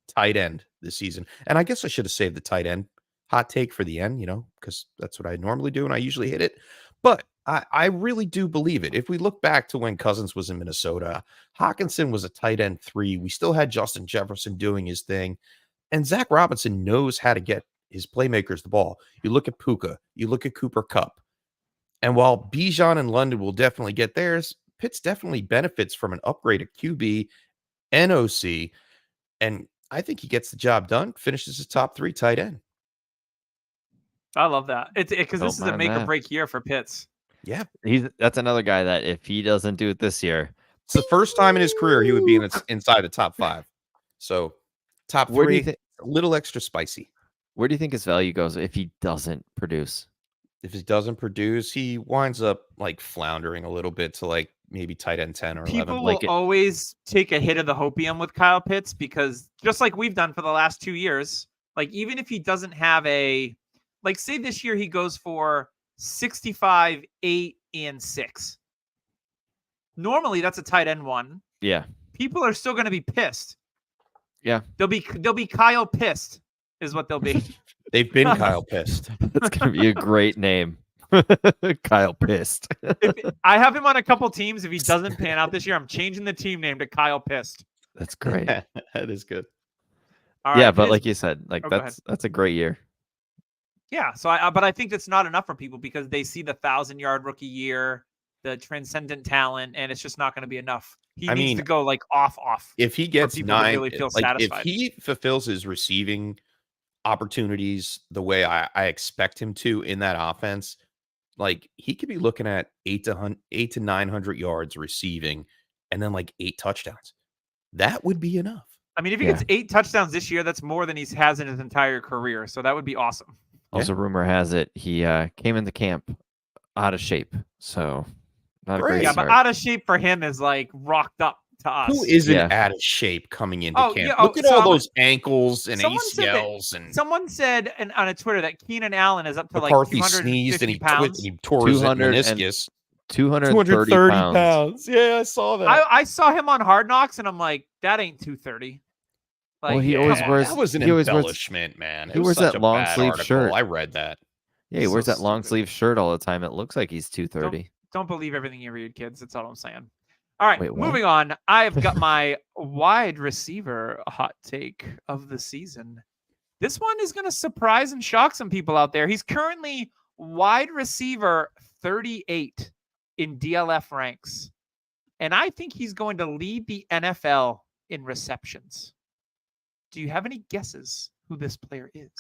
Speaker 3: tight end this season. And I guess I should have saved the tight end hot take for the end, because that's what I normally do and I usually hit it. But I really do believe it. If we look back to when Cousins was in Minnesota, Hawkinson was a tight end 3. We still had Justin Jefferson doing his thing. And Zach Robinson knows how to get his playmakers the ball. You look at Puka, you look at Cooper Kupp. And while Bijan and London will definitely get theirs, Pitts definitely benefits from an upgrade at QB, NOC, and I think he gets the job done, finishes his top 3 tight end.
Speaker 2: I love that. It's because
Speaker 1: Don't
Speaker 2: this is a
Speaker 1: mind
Speaker 2: make or
Speaker 1: that.
Speaker 2: break year for Pitts.
Speaker 3: Yeah.
Speaker 1: That's another guy that if he doesn't do it this year,
Speaker 3: It's the first time in his career he would be inside the top 5. So top
Speaker 1: Where do
Speaker 3: 3,
Speaker 1: you thi-
Speaker 3: a little extra spicy.
Speaker 1: where do you think his value goes if he doesn't produce?
Speaker 3: If he doesn't produce, he winds up like floundering a little bit to like maybe tight end 10 or 11.
Speaker 2: People
Speaker 1: like
Speaker 2: will
Speaker 1: it-
Speaker 2: always take a hit of the hopium with Kyle Pitts, because just like we've done for the last 2 years, like even if he doesn't have like say this year he goes for 65, 8, and 6. Normally that's a tight end 1.
Speaker 1: Yeah.
Speaker 2: People are still going to be pissed.
Speaker 1: Yeah.
Speaker 2: They'll be Kyle pissed is what they'll be.
Speaker 3: They've been Kyle pissed.
Speaker 1: That's going to be a great name. Kyle Pissed.
Speaker 2: I have him on a couple teams. If he doesn't pan out this year, I'm changing the team name to Kyle Pissed.
Speaker 1: That's great.
Speaker 3: That is good.
Speaker 2: All
Speaker 1: Yeah,
Speaker 2: right,
Speaker 1: but
Speaker 2: his-
Speaker 1: like you said, like
Speaker 2: Oh, go
Speaker 1: that's a great year.
Speaker 2: Yeah, so but I think that's not enough for people because they see the 1,000-yard rookie year, the transcendent talent, and it's just not going to be enough. He
Speaker 3: I
Speaker 2: needs
Speaker 3: mean,
Speaker 2: to go like off.
Speaker 3: If he gets
Speaker 2: people to
Speaker 3: 9,
Speaker 2: really feel
Speaker 3: like
Speaker 2: satisfied.
Speaker 3: if he fulfills his receiving opportunities the way I expect him to in that offense, like he could be looking at 800 to 900 yards receiving and then like 8 touchdowns. That would be enough.
Speaker 2: I mean, if he
Speaker 1: Yeah.
Speaker 2: gets 8 touchdowns this year, that's more than he has in his entire career. So that would be awesome.
Speaker 1: Also, rumor has it he came into camp out of shape, so not a
Speaker 3: Great.
Speaker 1: great
Speaker 2: Yeah,
Speaker 1: start.
Speaker 2: but out of shape for him is like rocked up to us.
Speaker 3: Who isn't
Speaker 1: Yeah.
Speaker 3: out of shape coming into
Speaker 2: Oh,
Speaker 3: camp?
Speaker 2: yeah,
Speaker 3: Look at
Speaker 2: so
Speaker 3: all
Speaker 2: I'm-
Speaker 3: those ankles and
Speaker 2: someone said that-
Speaker 3: ACLs and
Speaker 2: Someone said on a Twitter that Keenan Allen is up to
Speaker 3: McCarthy
Speaker 2: like
Speaker 3: sneezed and
Speaker 2: 250
Speaker 3: he
Speaker 2: pounds.
Speaker 3: and he tore his
Speaker 1: 200 and-
Speaker 3: meniscus.
Speaker 1: 230 pounds.
Speaker 3: Yeah, I saw that.
Speaker 2: I saw him on Hard Knocks, and I'm like, that ain't 230. Like,
Speaker 1: Well, he always
Speaker 2: come on
Speaker 1: wears-
Speaker 2: now.
Speaker 3: That was an
Speaker 1: he always wears-
Speaker 3: embellishment, man. It
Speaker 1: he
Speaker 3: was
Speaker 1: wears
Speaker 3: such
Speaker 1: that
Speaker 3: a
Speaker 1: long
Speaker 3: bad
Speaker 1: sleeve
Speaker 3: article.
Speaker 1: shirt.
Speaker 3: I read that.
Speaker 1: Yeah, he
Speaker 2: So
Speaker 1: wears that long
Speaker 2: stupid.
Speaker 1: sleeve shirt all the time. It looks like he's 230.
Speaker 2: Don't believe everything you read, kids. That's all I'm saying. All right,
Speaker 1: Wait, what?
Speaker 2: moving on. I've got my wide receiver hot take of the season. This one is going to surprise and shock some people out there. He's currently wide receiver 38 in DLF ranks. And I think he's going to lead the NFL in receptions. Do you have any guesses who this player is?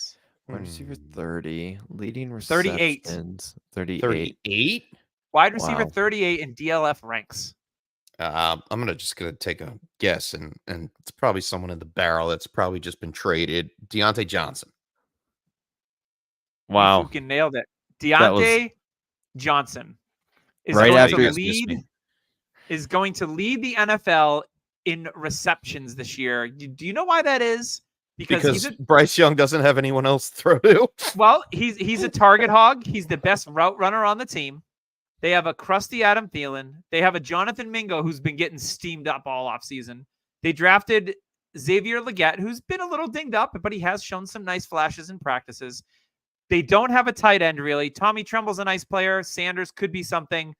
Speaker 1: Wide receiver
Speaker 3: Hmm.
Speaker 1: 30, leading
Speaker 2: 38.
Speaker 1: receptions 38.
Speaker 3: 38.
Speaker 2: Wide receiver
Speaker 1: Wow.
Speaker 2: 38 in DLF ranks.
Speaker 3: I'm just gonna take a guess, and it's probably someone in the barrel that's probably just been traded. Deontay Johnson.
Speaker 2: You
Speaker 1: Wow.
Speaker 2: fucking nailed it.
Speaker 1: That was-
Speaker 2: Deontay Johnson is
Speaker 1: Right
Speaker 2: going
Speaker 1: after
Speaker 2: to
Speaker 3: you guys missed
Speaker 2: lead
Speaker 3: me.
Speaker 2: is going to lead the NFL in receptions this year. Do you know why that is? Because
Speaker 3: Because
Speaker 2: he's
Speaker 3: Bryce Young doesn't have anyone else to throw to.
Speaker 2: he's a target hog. He's the best route runner on the team. They have a crusty Adam Thielen. They have a Jonathan Mingo who's been getting steamed up all offseason. They drafted Xavier Legette, who's been a little dinged up, but he has shown some nice flashes in practices. They don't have a tight end, really. Tommy Tremble's a nice player. Sanders could be something.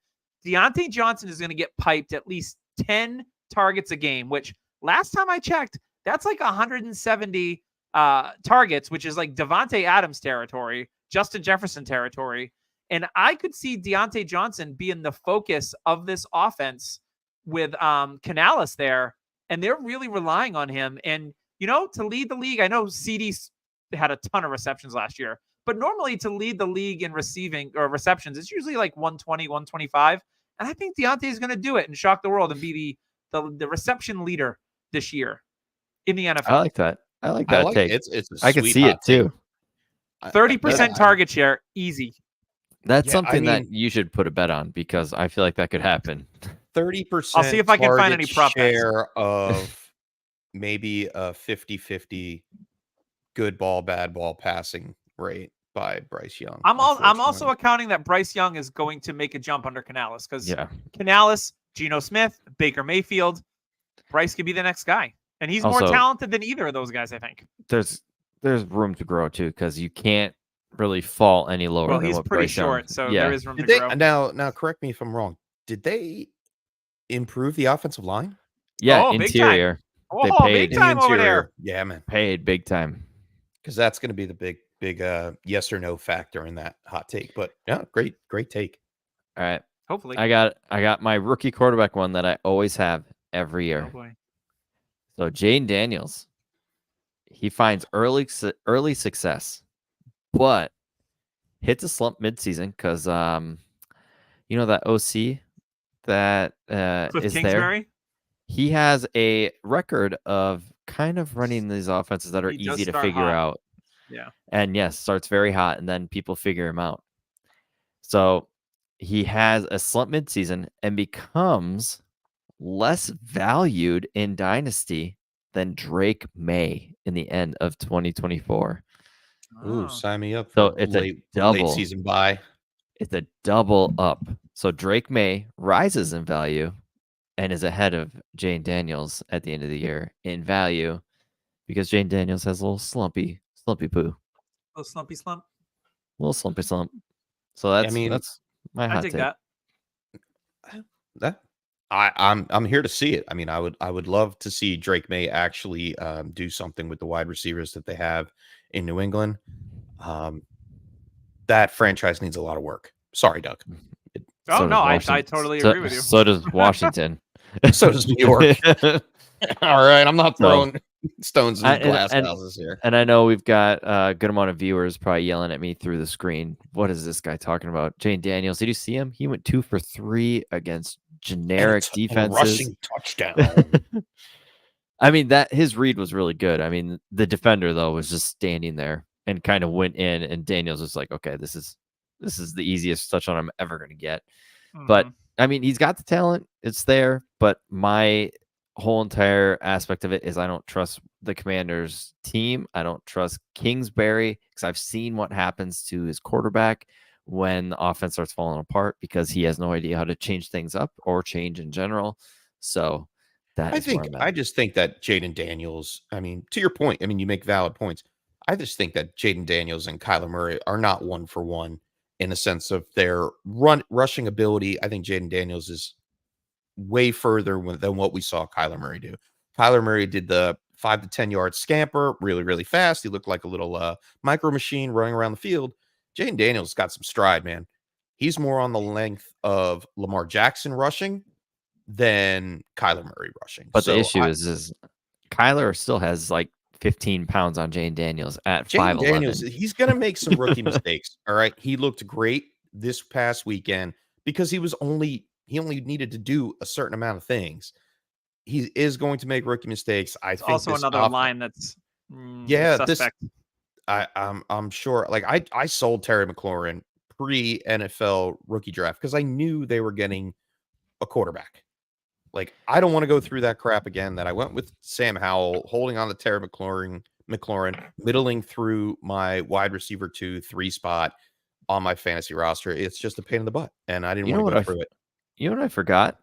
Speaker 2: Deontay Johnson is going to get piped at least 10 targets a game, which last time I checked, that's like 170 targets, which is like Devontae Adams territory, Justin Jefferson territory. And I could see Deontay Johnson being the focus of this offense with Canales there. And they're really relying on him. And, to lead the league, I know CD had a ton of receptions last year, but normally to lead the league in receiving or receptions, it's usually like 120, 125. And I think Deontay is going to do it and shock the world and be the reception leader this year in the NFL.
Speaker 1: I like that. I like
Speaker 3: I
Speaker 1: that
Speaker 3: like
Speaker 1: take.
Speaker 3: it's a
Speaker 1: I could
Speaker 3: sweet
Speaker 1: see
Speaker 3: hot
Speaker 1: it too.
Speaker 3: take.
Speaker 2: 30% target share, easy.
Speaker 1: That's
Speaker 3: Yeah,
Speaker 1: something
Speaker 3: I
Speaker 1: that you should put a bet on because I feel like that could happen.
Speaker 3: 30%.
Speaker 2: I'll see if I can find any prop bets.
Speaker 3: share of maybe a 50-50 good ball, bad ball passing rate by Bryce Young.
Speaker 2: I'm also
Speaker 3: unfortunately.
Speaker 2: accounting that Bryce Young is going to make a jump under Canales because
Speaker 1: Yeah.
Speaker 2: Canales, Geno Smith, Baker Mayfield, Bryce could be the next guy. And he's more
Speaker 1: Also-
Speaker 2: talented than either of those guys, I think.
Speaker 1: There's room to grow too because you can't really fall any lower
Speaker 2: Well,
Speaker 1: than
Speaker 2: he's
Speaker 1: what
Speaker 2: pretty
Speaker 1: Bryce Young-
Speaker 2: short, so
Speaker 1: yeah.
Speaker 2: there is room
Speaker 3: Did
Speaker 2: to
Speaker 3: they
Speaker 2: grow.
Speaker 3: now correct me if I'm wrong. Did they improve the offensive line?
Speaker 1: Yeah,
Speaker 2: Oh, big time.
Speaker 1: interior
Speaker 2: Oh,
Speaker 1: paid
Speaker 2: big time over there.
Speaker 3: Yeah, man.
Speaker 1: paid big time.
Speaker 3: Because that's going to be the big yes or no factor in that hot take. But yeah, great take.
Speaker 1: All right,
Speaker 2: Hopefully.
Speaker 1: I got my rookie quarterback one that I always have every year.
Speaker 2: Oh, boy.
Speaker 1: So Jane Daniels, he finds early success, but hits a slump midseason because that OC that
Speaker 2: Cliff
Speaker 1: is there.
Speaker 2: Kingsbury?
Speaker 1: He has a record of kind of running these offenses that are
Speaker 2: He does
Speaker 1: easy to
Speaker 2: start
Speaker 1: figure
Speaker 2: hot.
Speaker 1: out.
Speaker 2: Yeah.
Speaker 1: And yes, starts very hot, and then people figure him out. So he has a slump midseason and becomes less valued in Dynasty than Drake May in the end of 2024.
Speaker 3: Ooh,
Speaker 2: Oh.
Speaker 3: sign me up.
Speaker 1: So
Speaker 3: for
Speaker 1: it's a
Speaker 3: late
Speaker 1: double.
Speaker 3: season buy.
Speaker 1: It's a double up. So Drake May rises in value and is ahead of Jane Daniels at the end of the year in value because Jane Daniels has a little slumpy poo.
Speaker 2: Little slumpy slump.
Speaker 1: Little slumpy slump. So that's
Speaker 3: mean,
Speaker 1: that's my
Speaker 2: I
Speaker 1: hot
Speaker 2: dig
Speaker 1: take.
Speaker 2: that.
Speaker 3: I'm here to see it. I mean, I would love to see Drake May actually do something with the wide receivers that they have in New England. That franchise needs a lot of work. Sorry, Doug.
Speaker 2: Oh,
Speaker 1: So
Speaker 2: no, I
Speaker 1: does Washington.
Speaker 2: totally
Speaker 1: So-
Speaker 2: agree with you.
Speaker 1: So does Washington.
Speaker 3: So does New York. All right, I'm not
Speaker 1: So-
Speaker 3: throwing stones in
Speaker 1: I-
Speaker 3: glass
Speaker 1: and-
Speaker 3: houses here.
Speaker 1: And I know we've got a good amount of viewers probably yelling at me through the screen. What is this guy talking about? Jane Daniels. Did you see him? He went 2 for 3 against generic
Speaker 3: And a
Speaker 1: defenses.
Speaker 3: rushing touchdown.
Speaker 1: I mean, that his read was really good. I mean, the defender though was just standing there and kind of went in, and Daniels was like, "Okay, this is the easiest touchdown I'm ever going to get." But
Speaker 2: Mhm.
Speaker 1: I mean, he's got the talent; it's there. But my whole entire aspect of it is I don't trust the Commanders' team. I don't trust Kingsbury because I've seen what happens to his quarterback when the offense starts falling apart because he has no idea how to change things up or change in general. So that is where I'm
Speaker 3: I
Speaker 1: at.
Speaker 3: just think that Jaden Daniels, I mean, to your point, I mean, you make valid points. I just think that Jaden Daniels and Kyler Murray are not one for one in the sense of their rushing ability. I think Jaden Daniels is way further than what we saw Kyler Murray do. Kyler Murray did the 5 to 10 yard scamper really, really fast. He looked like a little micro machine running around the field. Jaden Daniels got some stride, man. He's more on the length of Lamar Jackson rushing than Kyler Murray rushing.
Speaker 1: But the issue is Kyler still has like 15 pounds on Jane Daniels at
Speaker 3: Jaden
Speaker 1: 5'11".
Speaker 3: Daniels, he's going to make some rookie mistakes. All right. He looked great this past weekend because he only needed to do a certain amount of things. He is going to make rookie mistakes. I think
Speaker 2: Also
Speaker 3: this
Speaker 2: another line that's suspect.
Speaker 3: I'm sure. Like I sold Terry McLaurin pre NFL rookie draft because I knew they were getting a quarterback. Like I don't want to go through that crap again. That I went with Sam Howell, holding on to Terry McLaurin, middling through my wide receiver 2-3 spot on my fantasy roster. It's just a pain in the butt, and I didn't want to go through it.
Speaker 1: You know what I forgot?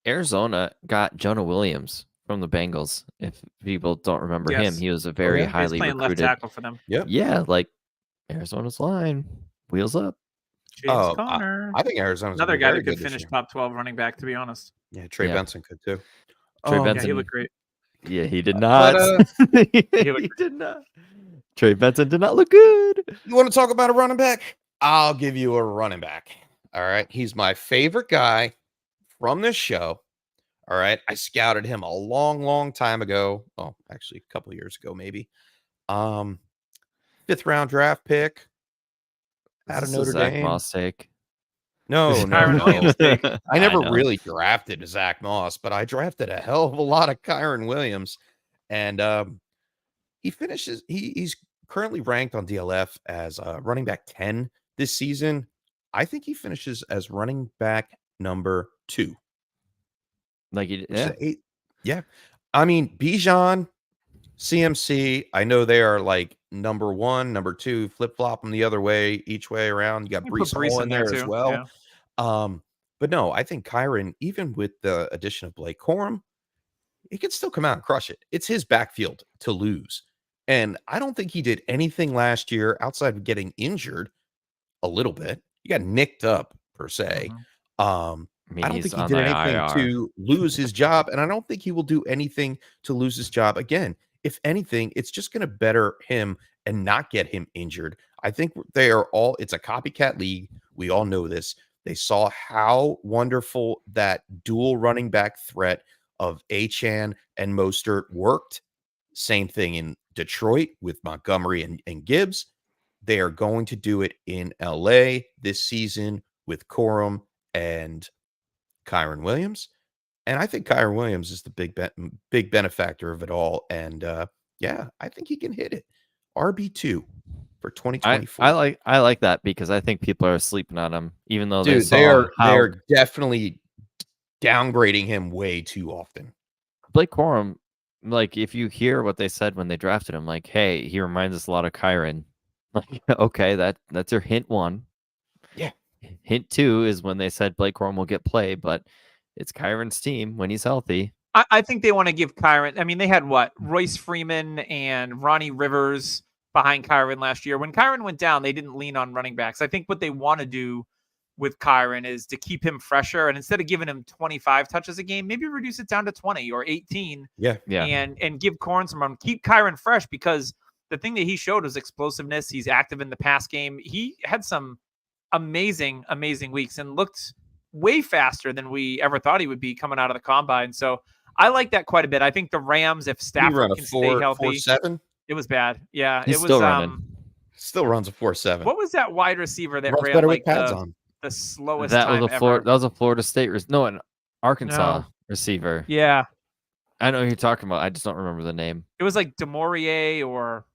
Speaker 1: Arizona got Jonah Williams from the Bengals. If people don't remember him, he was a very highly
Speaker 2: playing
Speaker 1: recruited
Speaker 2: left tackle for them.
Speaker 3: Yep.
Speaker 1: Yeah, like Arizona's line, wheels up.
Speaker 2: James Conner.
Speaker 3: I think Arizona's
Speaker 2: another guy that could finish top 12 running back, to be honest.
Speaker 3: Yeah, Trey Benson could too.
Speaker 1: Trey Benson,
Speaker 2: he looked great.
Speaker 1: Yeah, he did not.
Speaker 2: he
Speaker 1: did not. Trey Benson did not look good.
Speaker 3: You want to talk about a running back? I'll give you a running back. All right. He's my favorite guy from this show. All right. I scouted him a long, long time ago. Oh, actually a couple of years ago, maybe. 5th round draft pick out of Notre Dame.
Speaker 1: Moss take.
Speaker 3: No. I never really drafted Zach Moss, but I drafted a hell of a lot of Kyren Williams. And he finishes, he's currently ranked on DLF as running back 10 this season. I think he finishes as running back number 2.
Speaker 1: Like
Speaker 3: yeah. I mean, Bijan, CMC, I know they are like number 1, number 2, flip-flop them the other way, each way around. You got Breece Hall in there as well.
Speaker 2: Yeah.
Speaker 3: But no, I think Kyren, even with the addition of Blake Corum, he could still come out and crush it. It's his backfield to lose. And I don't think he did anything last year outside of getting injured a little bit. He got nicked up per se. I don't think he did anything to lose his job, and I don't think he will do anything to lose his job again. If anything, it's just going to better him and not get him injured. I think it's a copycat league. We all know this. They saw how wonderful that dual running back threat of Achane and Mostert worked. Same thing in Detroit with Montgomery and Gibbs. They are going to do it in LA this season with Corum and Kyren Williams. And I think Kyren Williams is the big benefactor of it all. And I think he can hit it. RB2 for 2024.
Speaker 1: I like that because I think people are sleeping on him, even though
Speaker 3: they're definitely downgrading him way too often.
Speaker 1: Blake Corum, like if you hear what they said when they drafted him, like, hey, he reminds us a lot of Kyren. Like, okay, that's your hint 1.
Speaker 3: Yeah.
Speaker 1: Hint 2 is when they said Blake Corum will get play, but it's Kyren's team when he's healthy.
Speaker 2: I think they want to give Kyren. I mean, they had Royce Freeman and Ronnie Rivers behind Kyren last year. When Kyren went down, they didn't lean on running backs. I think what they want to do with Kyren is to keep him fresher, and instead of giving him 25 touches a game, maybe reduce it down to 20 or 18.
Speaker 3: Yeah.
Speaker 2: And give Corum some run. Keep Kyren fresh, because the thing that he showed was explosiveness. He's active in the pass game. He had some amazing weeks and looked way faster than we ever thought he would be coming out of the combine. So I like that quite a bit. I think the Rams, if Stafford can stay healthy,
Speaker 3: 4.7.
Speaker 2: It was bad. Yeah,
Speaker 1: He's still running.
Speaker 3: Still runs a 4.7.
Speaker 2: What was that wide receiver that
Speaker 3: runs
Speaker 2: ran
Speaker 3: better
Speaker 2: like
Speaker 3: with pads on?
Speaker 2: The slowest
Speaker 1: that
Speaker 2: time
Speaker 1: was
Speaker 2: ever?
Speaker 1: That was a Florida State an Arkansas receiver.
Speaker 2: Yeah,
Speaker 1: I know who you're talking about. I just don't remember the name.
Speaker 2: It was like DeMaurier or.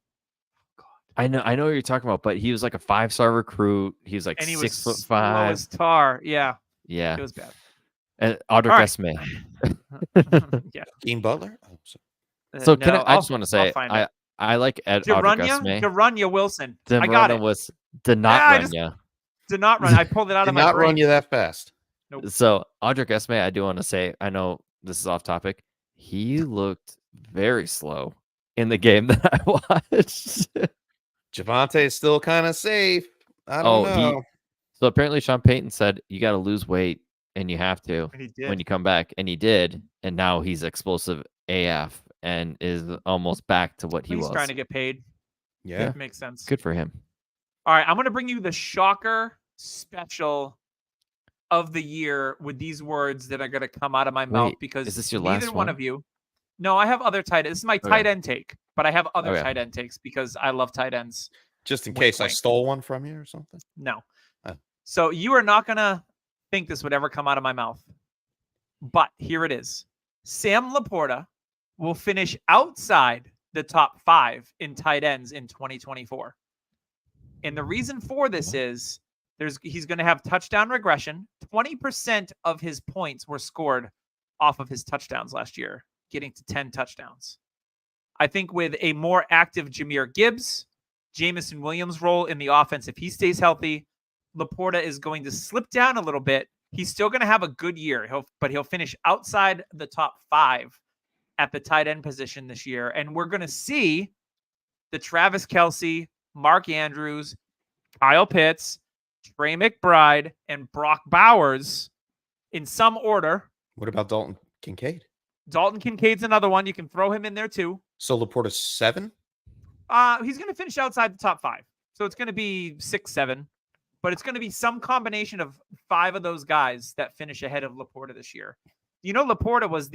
Speaker 1: I know what you're talking about, but he was like a 5-star recruit. He was like 6'5".
Speaker 2: Tar. Yeah.
Speaker 1: Yeah.
Speaker 2: It was bad.
Speaker 1: And Audric Esme.
Speaker 2: Yeah.
Speaker 3: Dean Butler.
Speaker 1: So I just want to say I like Audric Esme.
Speaker 2: Derunya Wilson. I got it.
Speaker 1: Was Denatranya.
Speaker 2: Did not run. I pulled it out
Speaker 3: Did
Speaker 2: of my
Speaker 3: not
Speaker 2: brain.
Speaker 3: run you that fast.
Speaker 1: So Audric Esme, I do want to say, I know this is off topic. He looked very slow in the game that I watched.
Speaker 3: Javante is still kind of safe. I don't know.
Speaker 1: So apparently Sean Payton said you got to lose weight and you have to
Speaker 2: And he did.
Speaker 1: when you come back, and he did, and now he's explosive AF and is almost back to what he
Speaker 2: He's
Speaker 1: was.
Speaker 2: trying to get paid.
Speaker 3: Yeah.
Speaker 2: Makes sense.
Speaker 1: Good for him.
Speaker 2: All right, I'm going to bring you the shocker special of the year with these words that are going to come out of my mouth
Speaker 1: Wait,
Speaker 2: because
Speaker 1: is this your
Speaker 2: neither
Speaker 1: last
Speaker 2: one
Speaker 1: one?
Speaker 2: of you. No, I have other tight ends. This is my
Speaker 1: Okay.
Speaker 2: tight end take, but I have other
Speaker 1: Okay.
Speaker 2: tight end takes because I love tight ends.
Speaker 3: Just in
Speaker 2: Wink,
Speaker 3: case I
Speaker 2: wink.
Speaker 3: stole one from you or something.
Speaker 2: No.
Speaker 3: Oh.
Speaker 2: So you are not going to think this would ever come out of my mouth. But here it is. Sam Laporta will finish outside the top 5 in tight ends in 2024. And the reason for this is he's going to have touchdown regression. 20% of his points were scored off of his touchdowns last year, getting to 10 touchdowns. I think with a more active Jahmyr Gibbs, Jameson Williams' role in the offense, if he stays healthy, Laporta is going to slip down a little bit. He's still going to have a good year, but he'll finish outside the top 5 at the tight end position this year. And we're going to see the Travis Kelce, Mark Andrews, Kyle Pitts, Trey McBride, and Brock Bowers in some order.
Speaker 3: What about Dalton Kincaid?
Speaker 2: Dalton Kincaid's another one. You can throw him in there too.
Speaker 3: So Laporta's 7?
Speaker 2: He's going to finish outside the top 5. So it's going to be 6, 7. But it's going to be some combination of 5 of those guys that finish ahead of Laporta this year. You know, Laporta was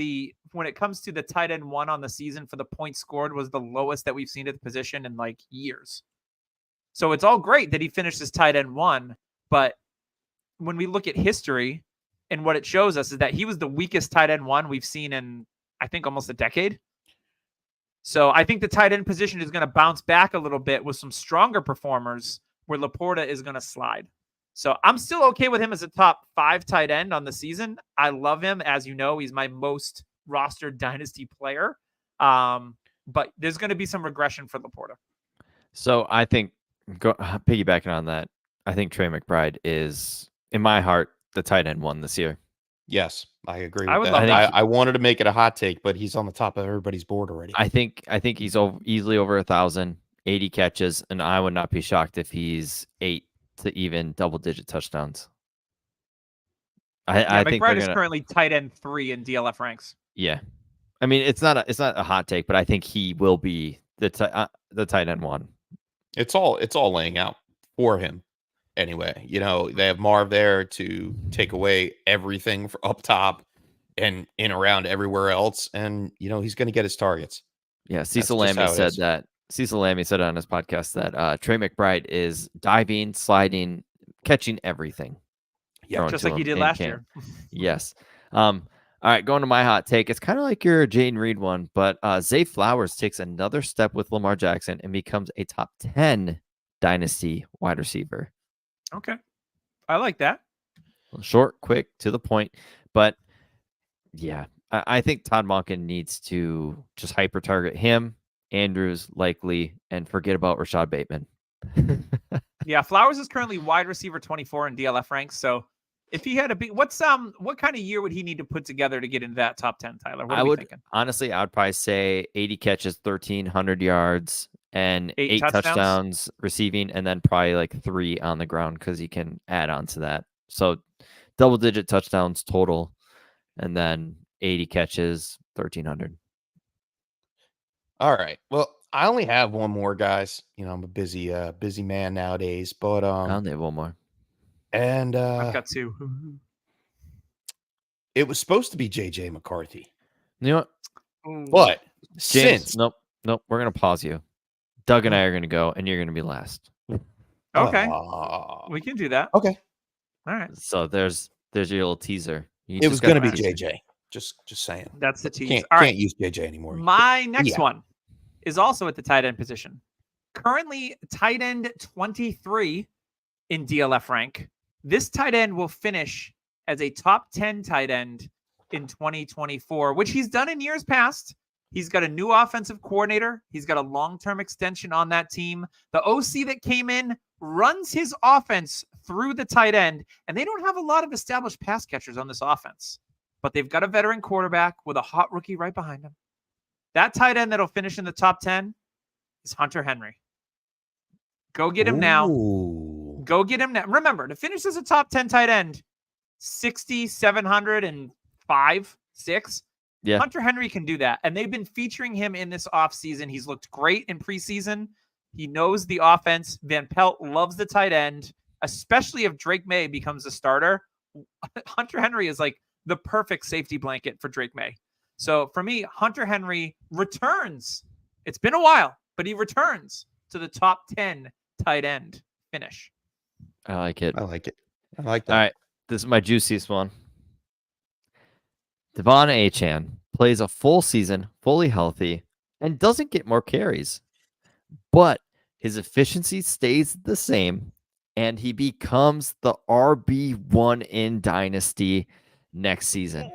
Speaker 2: when it comes to the tight end 1 on the season for the points scored, was the lowest that we've seen at the position in like years. So it's all great that he finished as tight end 1. But when we look at history and what it shows us is that he was the weakest tight end 1 we've seen in, I think, almost a decade. So I think the tight end position is going to bounce back a little bit with some stronger performers where Laporta is going to slide. So I'm still okay with him as a top 5 tight end on the season. I love him. As you know, he's my most rostered dynasty player. But there's going to be some regression for Laporta.
Speaker 1: So I think, piggybacking on that, I think Trey McBride is, in my heart, the tight end 1 this year.
Speaker 3: Yes, I agree
Speaker 2: I
Speaker 3: with
Speaker 2: would
Speaker 3: that.
Speaker 2: love
Speaker 3: I wanted to make it a hot take, but he's on the top of everybody's board already.
Speaker 1: I think he's easily over 1,000, 80 catches, and I would not be shocked if he's 8 to even double-digit touchdowns. I think
Speaker 2: McBride is currently tight end 3 in DLF ranks.
Speaker 1: Yeah, I mean it's not a hot take, but I think he will be the tight end 1.
Speaker 3: It's all laying out for him. Anyway, you know, they have Marv there to take away everything for up top and in around everywhere else. And, you know, he's going to get his targets.
Speaker 1: Yeah, Cecil
Speaker 3: just how
Speaker 1: Lammey
Speaker 3: it
Speaker 1: said
Speaker 3: is.
Speaker 1: that. Cecil Lammey said on his podcast that Trey McBride is diving, sliding, catching everything.
Speaker 3: Yeah,
Speaker 1: thrown
Speaker 2: Just
Speaker 1: to
Speaker 2: like he
Speaker 1: him
Speaker 2: did
Speaker 1: in
Speaker 2: last
Speaker 1: camp.
Speaker 2: year.
Speaker 1: Yes. All right, going to my hot take. It's kind of like your Jaden Reed one, but Zay Flowers takes another step with Lamar Jackson and becomes a top 10 dynasty wide receiver.
Speaker 2: Okay. I like that.
Speaker 1: Short, quick, to the point. But yeah, I think Todd Monken needs to just hyper target him, Andrews likely, and forget about Rashad Bateman.
Speaker 2: Yeah, Flowers is currently wide receiver 24 in DLF ranks. So if he had what kind of year would he need to put together to get into that top 10, Tyler? What are we thinking?
Speaker 1: Honestly, I would probably say 80 catches, 1,300 yards, and 8 touchdowns receiving, and then probably like 3 on the ground because he can add on to that. So double-digit touchdowns total, and then 80 catches, 1,300.
Speaker 3: All right. Well, I only have one more, guys. You know, I'm a busy man nowadays. But
Speaker 1: I only have one more.
Speaker 3: And
Speaker 2: I've got 2.
Speaker 3: it was supposed to be JJ McCarthy.
Speaker 1: You know what?
Speaker 3: But
Speaker 1: James,
Speaker 3: since
Speaker 1: nope. We're gonna pause you. Doug and I are gonna go, and you're gonna be last.
Speaker 2: Okay. We can do that.
Speaker 3: Okay.
Speaker 2: All right.
Speaker 1: So there's your little teaser.
Speaker 3: It was going to be JJ. Just saying.
Speaker 2: That's the tease.
Speaker 3: Can't
Speaker 2: All right.
Speaker 3: use JJ anymore.
Speaker 2: My next one is also at the tight end position. Currently tight end 23 in DLF rank. This tight end will finish as a top 10 tight end in 2024, which he's done in years past. He's got a new offensive coordinator. He's got a long-term extension on that team. The OC that came in runs his offense through the tight end, and they don't have a lot of established pass catchers on this offense, but they've got a veteran quarterback with a hot rookie right behind him. That tight end that'll finish in the top 10 is Hunter Henry. Go get him now.
Speaker 3: Ooh.
Speaker 2: Go get him now. Remember, to finish as a top 10 tight end, 6,705, 6.
Speaker 1: Yeah.
Speaker 2: Hunter Henry can do that. And they've been featuring him in this offseason. He's looked great in preseason. He knows the offense. Van Pelt loves the tight end, especially if Drake May becomes a starter. Hunter Henry is like the perfect safety blanket for Drake May. So for me, Hunter Henry returns. It's been a while, but he returns to the top 10 tight end finish.
Speaker 1: I like it.
Speaker 3: I like it. I like that.
Speaker 1: All right. This is my juiciest one. Devon Achane plays a full season, fully healthy, and doesn't get more carries. But his efficiency stays the same, and he becomes the RB1 in Dynasty next season.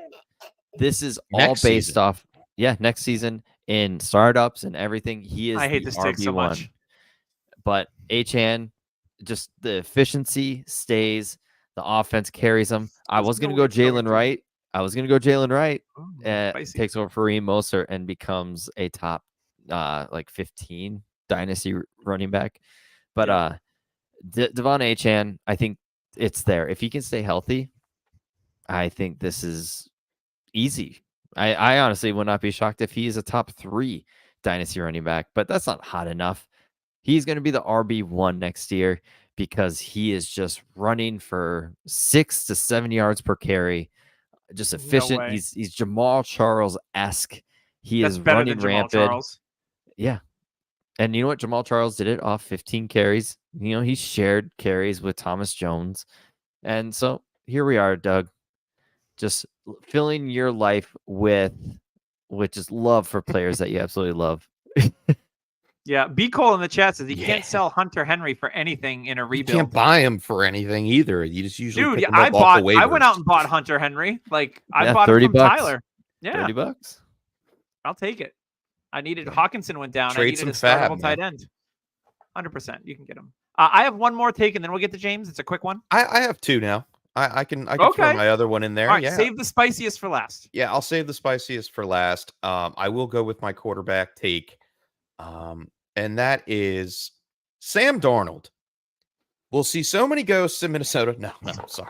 Speaker 1: This is all
Speaker 3: Next
Speaker 1: based
Speaker 3: season.
Speaker 1: off, next season in startups and everything. He is
Speaker 2: I hate
Speaker 1: the
Speaker 2: this take so
Speaker 1: RB1.
Speaker 2: much.
Speaker 1: But Achane, just the efficiency stays. The offense carries him. I was going to go Jalen Wright.
Speaker 2: Ooh, spicy.
Speaker 1: Takes over for Raheem Mostert and becomes a top 15 dynasty running back. But Devon Achane, I think it's there. If he can stay healthy, I think this is easy. I honestly would not be shocked if he is a top 3 dynasty running back, but that's not hot enough. He's going to be the RB1 next year because he is just running for 6 to 7 yards per carry. Just efficient.
Speaker 2: way.
Speaker 1: He's Jamal Charles-esque. He
Speaker 2: That's
Speaker 1: is
Speaker 2: better
Speaker 1: running
Speaker 2: than Jamal
Speaker 1: rampant.
Speaker 2: Charles.
Speaker 1: Yeah. And you know what? Jamal Charles did it off 15 carries. He shared carries with Thomas Jones. And so here we are, Doug, just filling your life with just love for players that you absolutely love.
Speaker 2: Yeah, B. Cole in the chat says he
Speaker 3: Yeah.
Speaker 2: can't sell Hunter Henry for anything in a
Speaker 3: You
Speaker 2: rebuild.
Speaker 3: can't buy him for anything either. You just usually
Speaker 2: Dude,
Speaker 3: pick
Speaker 2: yeah,
Speaker 3: him up
Speaker 2: I
Speaker 3: off the
Speaker 2: went
Speaker 3: waivers.
Speaker 2: out and bought Hunter Henry. Like I
Speaker 1: Yeah,
Speaker 2: bought it
Speaker 1: 30
Speaker 2: from
Speaker 1: bucks.
Speaker 2: Tyler. Yeah,
Speaker 1: $30.
Speaker 2: I'll take it. I needed
Speaker 3: Yeah.
Speaker 2: Hawkinson went down.
Speaker 3: Trade
Speaker 2: I needed a
Speaker 3: some fab,
Speaker 2: startable tight end. 100%. You can get him. I have one more take, and then we'll get to James. It's a quick one.
Speaker 3: I have 2 now. I can
Speaker 2: Okay.
Speaker 3: throw my other one in there.
Speaker 2: All right,
Speaker 3: Yeah.
Speaker 2: save the spiciest for last.
Speaker 3: Yeah, I'll save the spiciest for last. I will go with my quarterback take. And that is Sam Darnold. We'll see so many ghosts in Minnesota. No, sorry.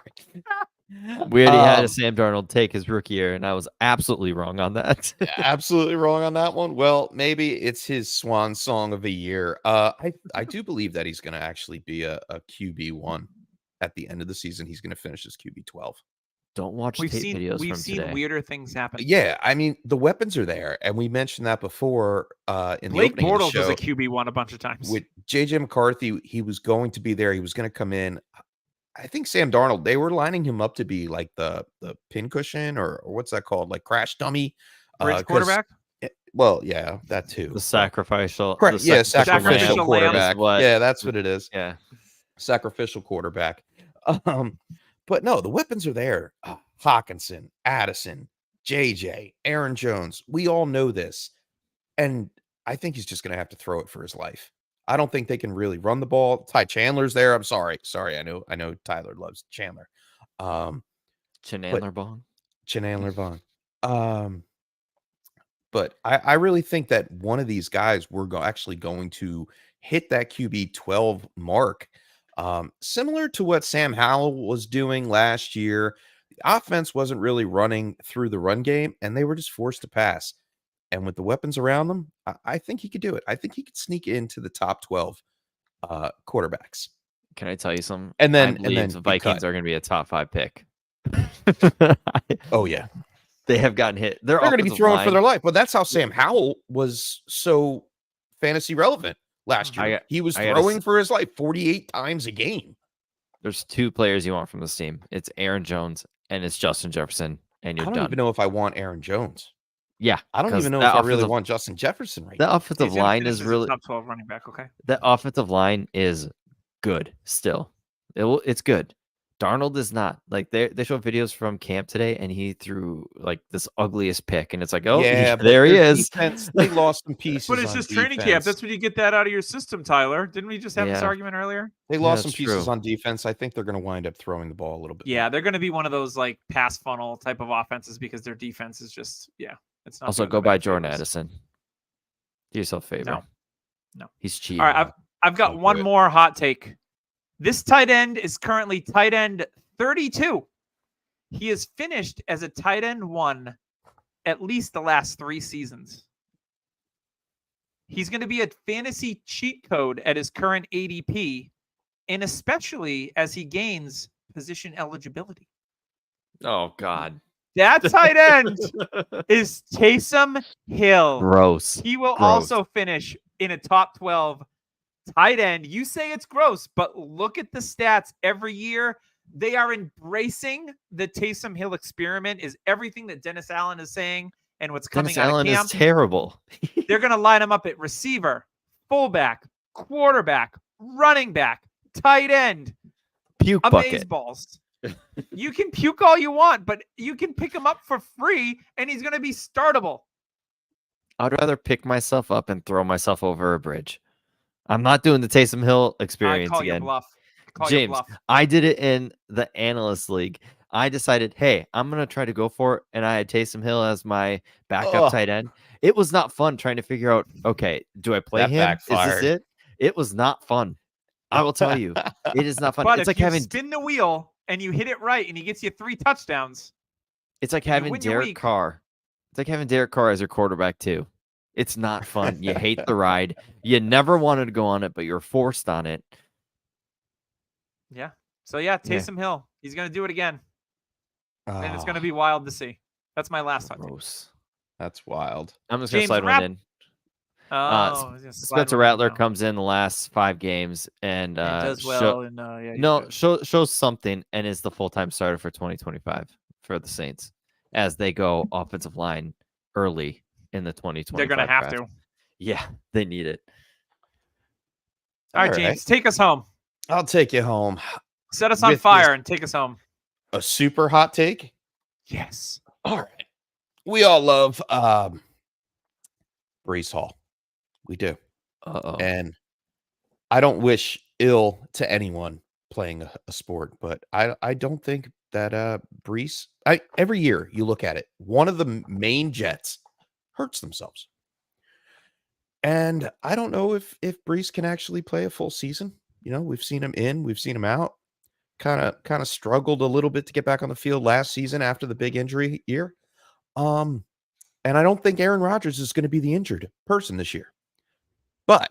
Speaker 1: We already had a
Speaker 3: Um,
Speaker 1: Sam Darnold take his rookie year, and I was absolutely wrong on that.
Speaker 3: Absolutely wrong on that one. Well, maybe it's his swan song of the year. I do believe that he's going to actually be a QB1 at the end of the season. He's going to finish as QB12.
Speaker 1: Don't watch
Speaker 2: We've
Speaker 1: tape
Speaker 2: seen
Speaker 1: videos from today.
Speaker 2: weirder things happen.
Speaker 3: Yeah, I mean the weapons are there, and we mentioned that before in the
Speaker 2: Blake
Speaker 3: opening of the
Speaker 2: Bortles was
Speaker 3: show.
Speaker 2: a QB1 a bunch of times.
Speaker 3: With JJ McCarthy, he was going to be there. He was going to come in. I think Sam Darnold, they were lining him up to be like the pincushion or what's that called? Like crash dummy.
Speaker 2: Bridge
Speaker 3: 'cause-
Speaker 2: quarterback.
Speaker 3: Well, yeah, that too.
Speaker 1: The sacrificial.
Speaker 3: Correct.
Speaker 1: the
Speaker 3: Yeah,
Speaker 1: sacrificial
Speaker 3: sacrificial
Speaker 2: lamb.
Speaker 3: quarterback.
Speaker 1: is what-
Speaker 3: Yeah, that's what it is.
Speaker 1: Yeah.
Speaker 3: Sacrificial quarterback. But no, the weapons are there. Hawkinson, Addison, JJ, Aaron Jones. We all know this. And I think he's just going to have to throw it for his life. I don't think they can really run the ball. Ty Chandler's there. I'm sorry. I know Tyler loves Chandler.
Speaker 1: Chandler Bond.
Speaker 3: Chandler Vaughn. But I really think that one of these guys we're actually going to hit that QB 12 mark. Similar to what Sam Howell was doing last year. The offense wasn't really running through the run game, and they were just forced to pass. And with the weapons around them, I think he could do it. I think he could sneak into the top 12 quarterbacks.
Speaker 1: Can I tell you something?
Speaker 3: And then-
Speaker 1: I
Speaker 3: and
Speaker 1: believe
Speaker 3: then
Speaker 1: the
Speaker 3: be
Speaker 1: Vikings
Speaker 3: cut.
Speaker 1: are going to be a top 5 pick.
Speaker 3: Oh, yeah.
Speaker 1: They have gotten hit.
Speaker 3: They're going to be throwing for their life. But that's how Sam Howell was so fantasy relevant last year. He was
Speaker 1: I gotta
Speaker 3: throwing
Speaker 1: s-
Speaker 3: for his life 48 times a game.
Speaker 1: There's 2 players you want from this team. It's Aaron Jones and it's Justin Jefferson, and
Speaker 3: I
Speaker 1: you're
Speaker 3: don't
Speaker 1: done.
Speaker 3: even know if I want Aaron Jones.
Speaker 1: Yeah,
Speaker 3: I don't
Speaker 1: 'cause
Speaker 3: even know
Speaker 1: that
Speaker 3: if I really
Speaker 1: offensive-
Speaker 3: want Justin Jefferson right
Speaker 1: that
Speaker 3: now.
Speaker 1: offensive
Speaker 2: He's gonna
Speaker 1: line
Speaker 2: finish
Speaker 1: is
Speaker 2: as a
Speaker 1: really
Speaker 2: top 12 running back. Okay.
Speaker 1: that offensive line is good still. It's good, Darnold is not. Like they showed videos from camp today, and he threw like this ugliest pick, and it's like, oh,
Speaker 3: Yeah, but
Speaker 1: there he
Speaker 3: their
Speaker 1: is.
Speaker 3: defense, they lost some pieces.
Speaker 2: But it's
Speaker 3: on
Speaker 2: just training camp.
Speaker 3: defense.
Speaker 2: That's when you get that out of your system, Tyler. Didn't we just have this
Speaker 1: Yeah.
Speaker 2: argument earlier?
Speaker 3: They
Speaker 1: Yeah,
Speaker 3: lost some
Speaker 1: that's
Speaker 3: pieces
Speaker 1: true.
Speaker 3: on defense. I think they're going to wind up throwing the ball a little bit.
Speaker 2: Yeah,
Speaker 3: more.
Speaker 2: they're going to be one of those like pass funnel type of offenses because their defense is just it's not.
Speaker 1: Also,
Speaker 2: doing
Speaker 1: go
Speaker 2: them
Speaker 1: buy
Speaker 2: any
Speaker 1: Jordan
Speaker 2: favors.
Speaker 1: Addison. Do yourself a favor.
Speaker 2: No.
Speaker 1: He's cheating.
Speaker 2: All right, I've got
Speaker 3: Don't do
Speaker 2: one
Speaker 3: it.
Speaker 2: more hot take. This tight end is currently tight end 32. He has finished as a tight end 1 at least the last 3 seasons. He's going to be a fantasy cheat code at his current ADP, and especially as he gains position eligibility.
Speaker 1: Oh God.
Speaker 2: That tight end is Taysom Hill.
Speaker 1: Gross.
Speaker 2: He will
Speaker 3: Gross.
Speaker 2: also finish in a top 12 tight end. You say it's gross, but look at the stats every year. They are embracing the Taysom Hill experiment, is everything that Dennis Allen is saying and what's coming
Speaker 1: Dennis
Speaker 2: out
Speaker 1: Allen
Speaker 2: of camp.
Speaker 1: is terrible.
Speaker 2: They're going to line him up at receiver, fullback, quarterback, running back, tight end,
Speaker 1: Puke
Speaker 2: amaze
Speaker 1: bucket.
Speaker 2: balls. You can puke all you want, but you can pick him up for free, and he's going to be startable.
Speaker 1: I'd rather pick myself up and throw myself over a bridge. I'm not doing the Taysom Hill
Speaker 2: I
Speaker 1: experience
Speaker 2: call you
Speaker 1: again.
Speaker 2: bluff. Call you
Speaker 1: James,
Speaker 2: bluff.
Speaker 1: I did it in the analyst league. I decided, hey, I'm gonna try to go for it, and I had Taysom Hill as my backup
Speaker 3: Ugh.
Speaker 1: tight end. It was not fun trying to figure out, okay, do I play
Speaker 3: That
Speaker 1: him? Is
Speaker 3: backfired.
Speaker 1: this it? It was not fun. I will tell you, it is not fun.
Speaker 2: But
Speaker 1: It's
Speaker 2: if
Speaker 1: like
Speaker 2: you
Speaker 1: having
Speaker 2: spin the wheel and you hit it right and he gets you 3 touchdowns,
Speaker 1: it's like having
Speaker 2: win your
Speaker 1: Derek
Speaker 2: week.
Speaker 1: Carr. It's like having Derek Carr as your quarterback too. It's not fun. You hate the ride. You never wanted to go on it, but you're forced on it.
Speaker 2: yeah. So yeah, Taysom Hill, he's going to do it again, and it's going to
Speaker 3: Oh,
Speaker 2: be wild to see. That's my last hot take.
Speaker 1: Gross.
Speaker 3: that's wild.
Speaker 1: I'm just gonna
Speaker 2: James,
Speaker 1: slide
Speaker 2: wrap-
Speaker 1: one in.
Speaker 2: Oh, he's gonna slide
Speaker 1: Spencer
Speaker 2: one in
Speaker 1: Rattler
Speaker 2: now.
Speaker 1: comes in the last 5 games and
Speaker 2: And does
Speaker 1: show-
Speaker 2: well. And yeah, he's
Speaker 1: no
Speaker 2: good.
Speaker 1: shows something and is the full-time starter for 2025 for the Saints as they go offensive line early in the 2025.
Speaker 2: They're going to have
Speaker 1: draft.
Speaker 2: to.
Speaker 1: Yeah, they need it.
Speaker 2: All right, James, take us home.
Speaker 3: I'll take you home.
Speaker 2: Set us on
Speaker 3: With
Speaker 2: fire
Speaker 3: this-
Speaker 2: and take us home.
Speaker 3: A super hot take.
Speaker 2: Yes.
Speaker 3: All right. We all love Brees Hall. We do.
Speaker 1: Uh-oh.
Speaker 3: And I don't wish ill to anyone playing a sport, but I don't think that Brees, every year you look at it, one of the main Jets hurts themselves. And I don't know if Brees can actually play a full season. You know, we've seen him in, we've seen him out. Kind of struggled a little bit to get back on the field last season after the big injury year. And I don't think Aaron Rodgers is going to be the injured person this year. But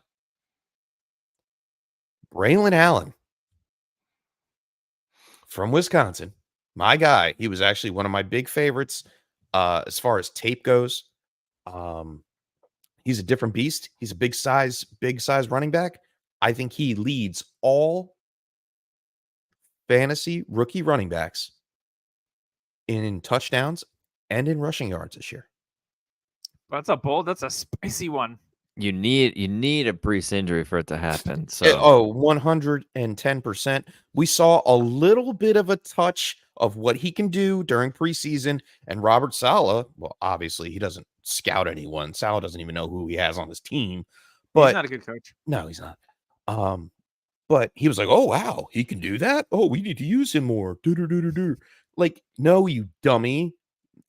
Speaker 3: Braylon Allen from Wisconsin, my guy, he was actually one of my big favorites as far as tape goes. He's a different beast. He's a big size running back. I think he leads all fantasy rookie running backs in touchdowns and in rushing yards this year.
Speaker 2: That's a spicy one.
Speaker 1: You need a Brees injury for it to happen. So
Speaker 3: 110%. We saw a little bit of a touch of what he can do during preseason. And Robert Saleh, well, obviously he doesn't scout anyone. Saleh doesn't even know who he has on his team. But
Speaker 2: He's not a good coach.
Speaker 3: no, he's not. But he was like, oh, wow, he can do that? Oh, we need to use him more. Like, no, you dummy.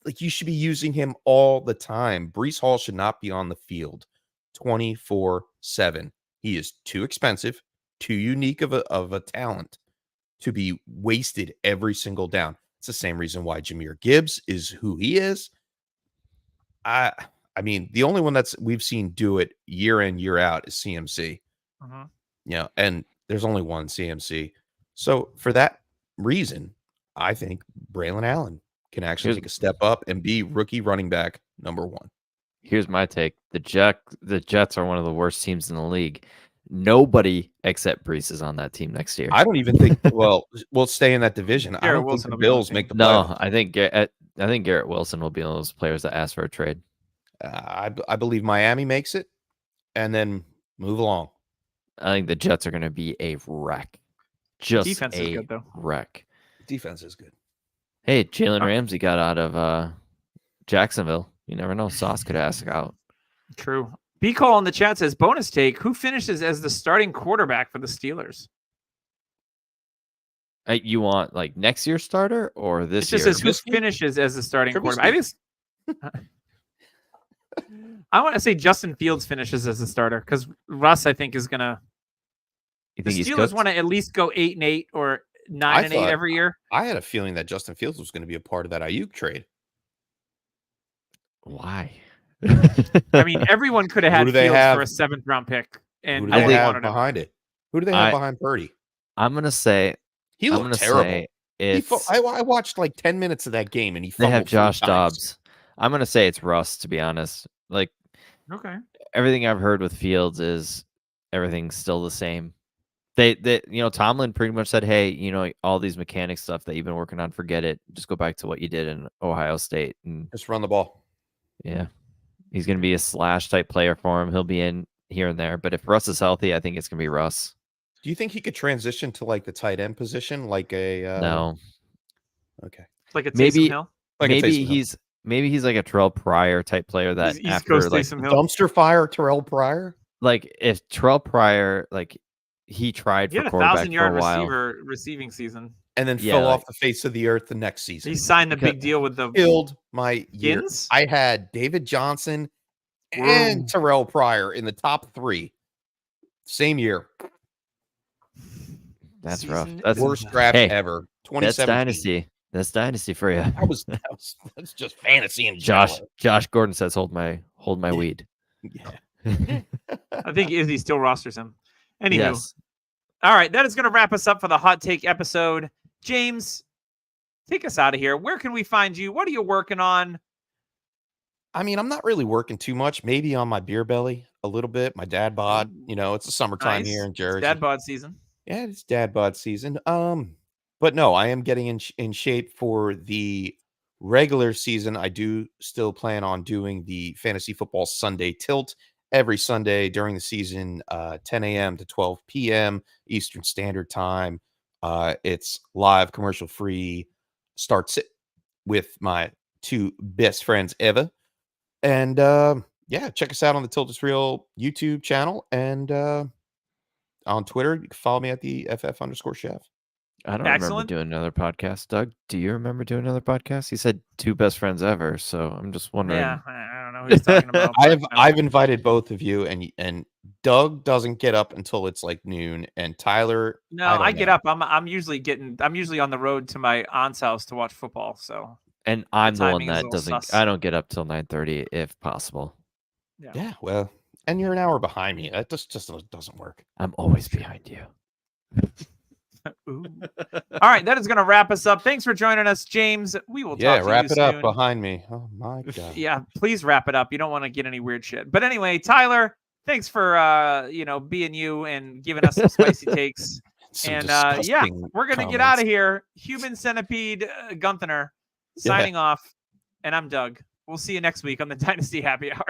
Speaker 3: Like, you should be using him all the time. Brees Hall should not be on the field 24/7. He is too expensive, too unique of a talent to be wasted every single down. It's the same reason why Jahmyr Gibbs is who he is. I mean, the only one that's we've seen do it year in, year out is CMC.
Speaker 2: Mhm.
Speaker 3: Yeah, and there's only one CMC. So for that reason, I think Braylon Allen can actually take a step up and be rookie running back number 1.
Speaker 1: here's my take. The Jets are one of the worst teams in the league. Nobody except Brees is on that team next year.
Speaker 3: I don't even think. Well, we'll stay in that division. I
Speaker 2: Garrett
Speaker 3: don't
Speaker 2: Wilson
Speaker 3: think
Speaker 2: will
Speaker 3: the
Speaker 2: be on the
Speaker 3: Bills
Speaker 2: team.
Speaker 3: make the
Speaker 1: No,
Speaker 3: playoffs.
Speaker 1: I think Garrett Wilson will be one of those players that ask for a trade.
Speaker 3: I believe Miami makes it, and then move along.
Speaker 1: I think the Jets are going to be a wreck. Just
Speaker 2: Defense is
Speaker 1: a
Speaker 2: good, though.
Speaker 1: wreck.
Speaker 3: Defense is good.
Speaker 1: Hey, Jalen Ramsey got out of Jacksonville. You never know. Sauce could ask out.
Speaker 2: True. B-Call in the chat says, bonus take, who finishes as the starting quarterback for the Steelers?
Speaker 1: You want like next year's starter or
Speaker 2: It
Speaker 1: this
Speaker 2: just
Speaker 1: year?
Speaker 2: says who finishes as the starting
Speaker 3: Trubisky.
Speaker 2: quarterback. I want to say Justin Fields finishes as the starter because Russ, I think, is gonna.
Speaker 1: You
Speaker 2: The
Speaker 1: think he's
Speaker 2: Steelers
Speaker 1: cooked?
Speaker 2: want to at least go 8-8 or 9-8
Speaker 3: thought-
Speaker 2: every year.
Speaker 3: I had a feeling that Justin Fields was going to be a part of that Ayuk trade.
Speaker 1: Why?
Speaker 2: I mean, everyone could have
Speaker 3: Who
Speaker 2: had
Speaker 3: do they
Speaker 2: Fields
Speaker 3: have?
Speaker 2: for a 7th round pick,
Speaker 3: Who
Speaker 2: and
Speaker 3: do
Speaker 2: no
Speaker 3: they
Speaker 2: one
Speaker 3: have
Speaker 2: wanted him.
Speaker 3: behind it? Who do they have
Speaker 1: I-
Speaker 3: behind Purdy?
Speaker 1: I'm gonna say.
Speaker 3: He
Speaker 1: I'm
Speaker 3: looked
Speaker 1: gonna
Speaker 3: terrible.
Speaker 1: say
Speaker 3: He fu-
Speaker 1: it's.
Speaker 3: I watched like 10 minutes of that game, and he
Speaker 1: They
Speaker 3: fumbled
Speaker 1: have
Speaker 3: 3
Speaker 1: Josh
Speaker 3: times.
Speaker 1: Dobbs. I'm gonna say it's Russ. To be honest, like
Speaker 2: Okay.
Speaker 1: everything I've heard with Fields is everything's still the same. They Tomlin pretty much said, hey, all these mechanic stuff that you've been working on, forget it. Just go back to what you did in Ohio State. And
Speaker 3: Just run the ball.
Speaker 1: yeah, he's going to be a slash type player for him. He'll be in here and there. But if Russ is healthy, I think it's going to be Russ.
Speaker 3: Do you think he could transition to like the tight end position, like a?
Speaker 1: No,
Speaker 3: Okay.
Speaker 2: Like a Taysom
Speaker 1: Maybe-
Speaker 2: Hill.
Speaker 3: Like a
Speaker 1: maybe
Speaker 3: Taysom Hill.
Speaker 1: he's like a Terrell Pryor type player that
Speaker 2: He's East
Speaker 1: after
Speaker 2: Coast
Speaker 1: like
Speaker 2: Taysom Hill.
Speaker 3: dumpster fire Terrell Pryor.
Speaker 1: like if Terrell Pryor like he tried
Speaker 2: He
Speaker 1: for
Speaker 2: had a
Speaker 1: quarterback
Speaker 2: 1,000-yard
Speaker 1: for a while.
Speaker 2: receiving season.
Speaker 3: And then
Speaker 1: Yeah,
Speaker 3: fell
Speaker 1: like-
Speaker 3: off the face of the earth the next season.
Speaker 2: He signed the
Speaker 1: Because-
Speaker 2: big deal with the
Speaker 3: Killed my year.
Speaker 2: Gins?
Speaker 3: I had David Johnson
Speaker 2: Whoa.
Speaker 3: and Terrell Pryor in the top 3. Same year.
Speaker 1: That's rough.
Speaker 2: season.
Speaker 1: That's
Speaker 3: Worst draft
Speaker 1: Hey,
Speaker 3: ever.
Speaker 1: that's
Speaker 3: 2017.
Speaker 1: dynasty. That's dynasty for you.
Speaker 3: That's just fantasy and
Speaker 1: Josh Gordon says, hold my weed.
Speaker 2: I think Izzy still rosters him. Anywho,
Speaker 1: Yes.
Speaker 2: all right, that is going to wrap us up for the hot take episode. James, take us out of here. Where can we find you? What are you working on?
Speaker 3: I mean, I'm not really working too much. Maybe on my beer belly a little bit. My dad bod. It's the summertime
Speaker 2: Nice.
Speaker 3: here in
Speaker 2: It's
Speaker 3: Jersey.
Speaker 2: Dad bod season.
Speaker 3: Yeah, it's dad bod season. But no, I am getting in shape for the regular season. I do still plan on doing the fantasy football Sunday tilt every Sunday during the season, 10 a.m. to 12 p.m. Eastern Standard Time. It's live, commercial free. Starts it with my 2 best friends ever. And yeah, check us out on the Tilt is Real YouTube channel and on Twitter. You can follow me at the FF_chef.
Speaker 1: I don't remember
Speaker 2: Excellent.
Speaker 1: doing another podcast. Doug, do you remember doing another podcast? He said 2 best friends ever. So I'm just wondering.
Speaker 2: Yeah, I don't know who he's talking about.
Speaker 3: I've invited both of you, and Doug doesn't get up until it's like noon, and Tyler.
Speaker 2: No,
Speaker 3: don't
Speaker 2: I get
Speaker 3: know.
Speaker 2: up. I'm usually on the road to my aunt's house to watch football. So
Speaker 1: And I'm the one
Speaker 2: timing is a
Speaker 1: that
Speaker 2: little
Speaker 1: doesn't.
Speaker 2: sus.
Speaker 1: I don't get up till 9:30 if possible.
Speaker 3: Yeah, well, and you're an hour behind me. That just doesn't work.
Speaker 1: I'm always behind you.
Speaker 2: Ooh. All right, that is going to wrap us up. Thanks for joining us, James. We will
Speaker 3: Yeah,
Speaker 2: talk to
Speaker 3: wrap
Speaker 2: you
Speaker 3: it up
Speaker 2: soon.
Speaker 3: behind me. Oh my god.
Speaker 2: Yeah, please wrap it up. You don't want to get any weird shit. But anyway, Tyler, thanks for being you and giving us some spicy takes.
Speaker 3: Some
Speaker 2: And yeah,
Speaker 3: disgusting
Speaker 2: we're gonna get out
Speaker 3: comments.
Speaker 2: of here. Human Centipede Gunther signing off, and I'm Doug. We'll see you next week on the Dynasty Happy Hour.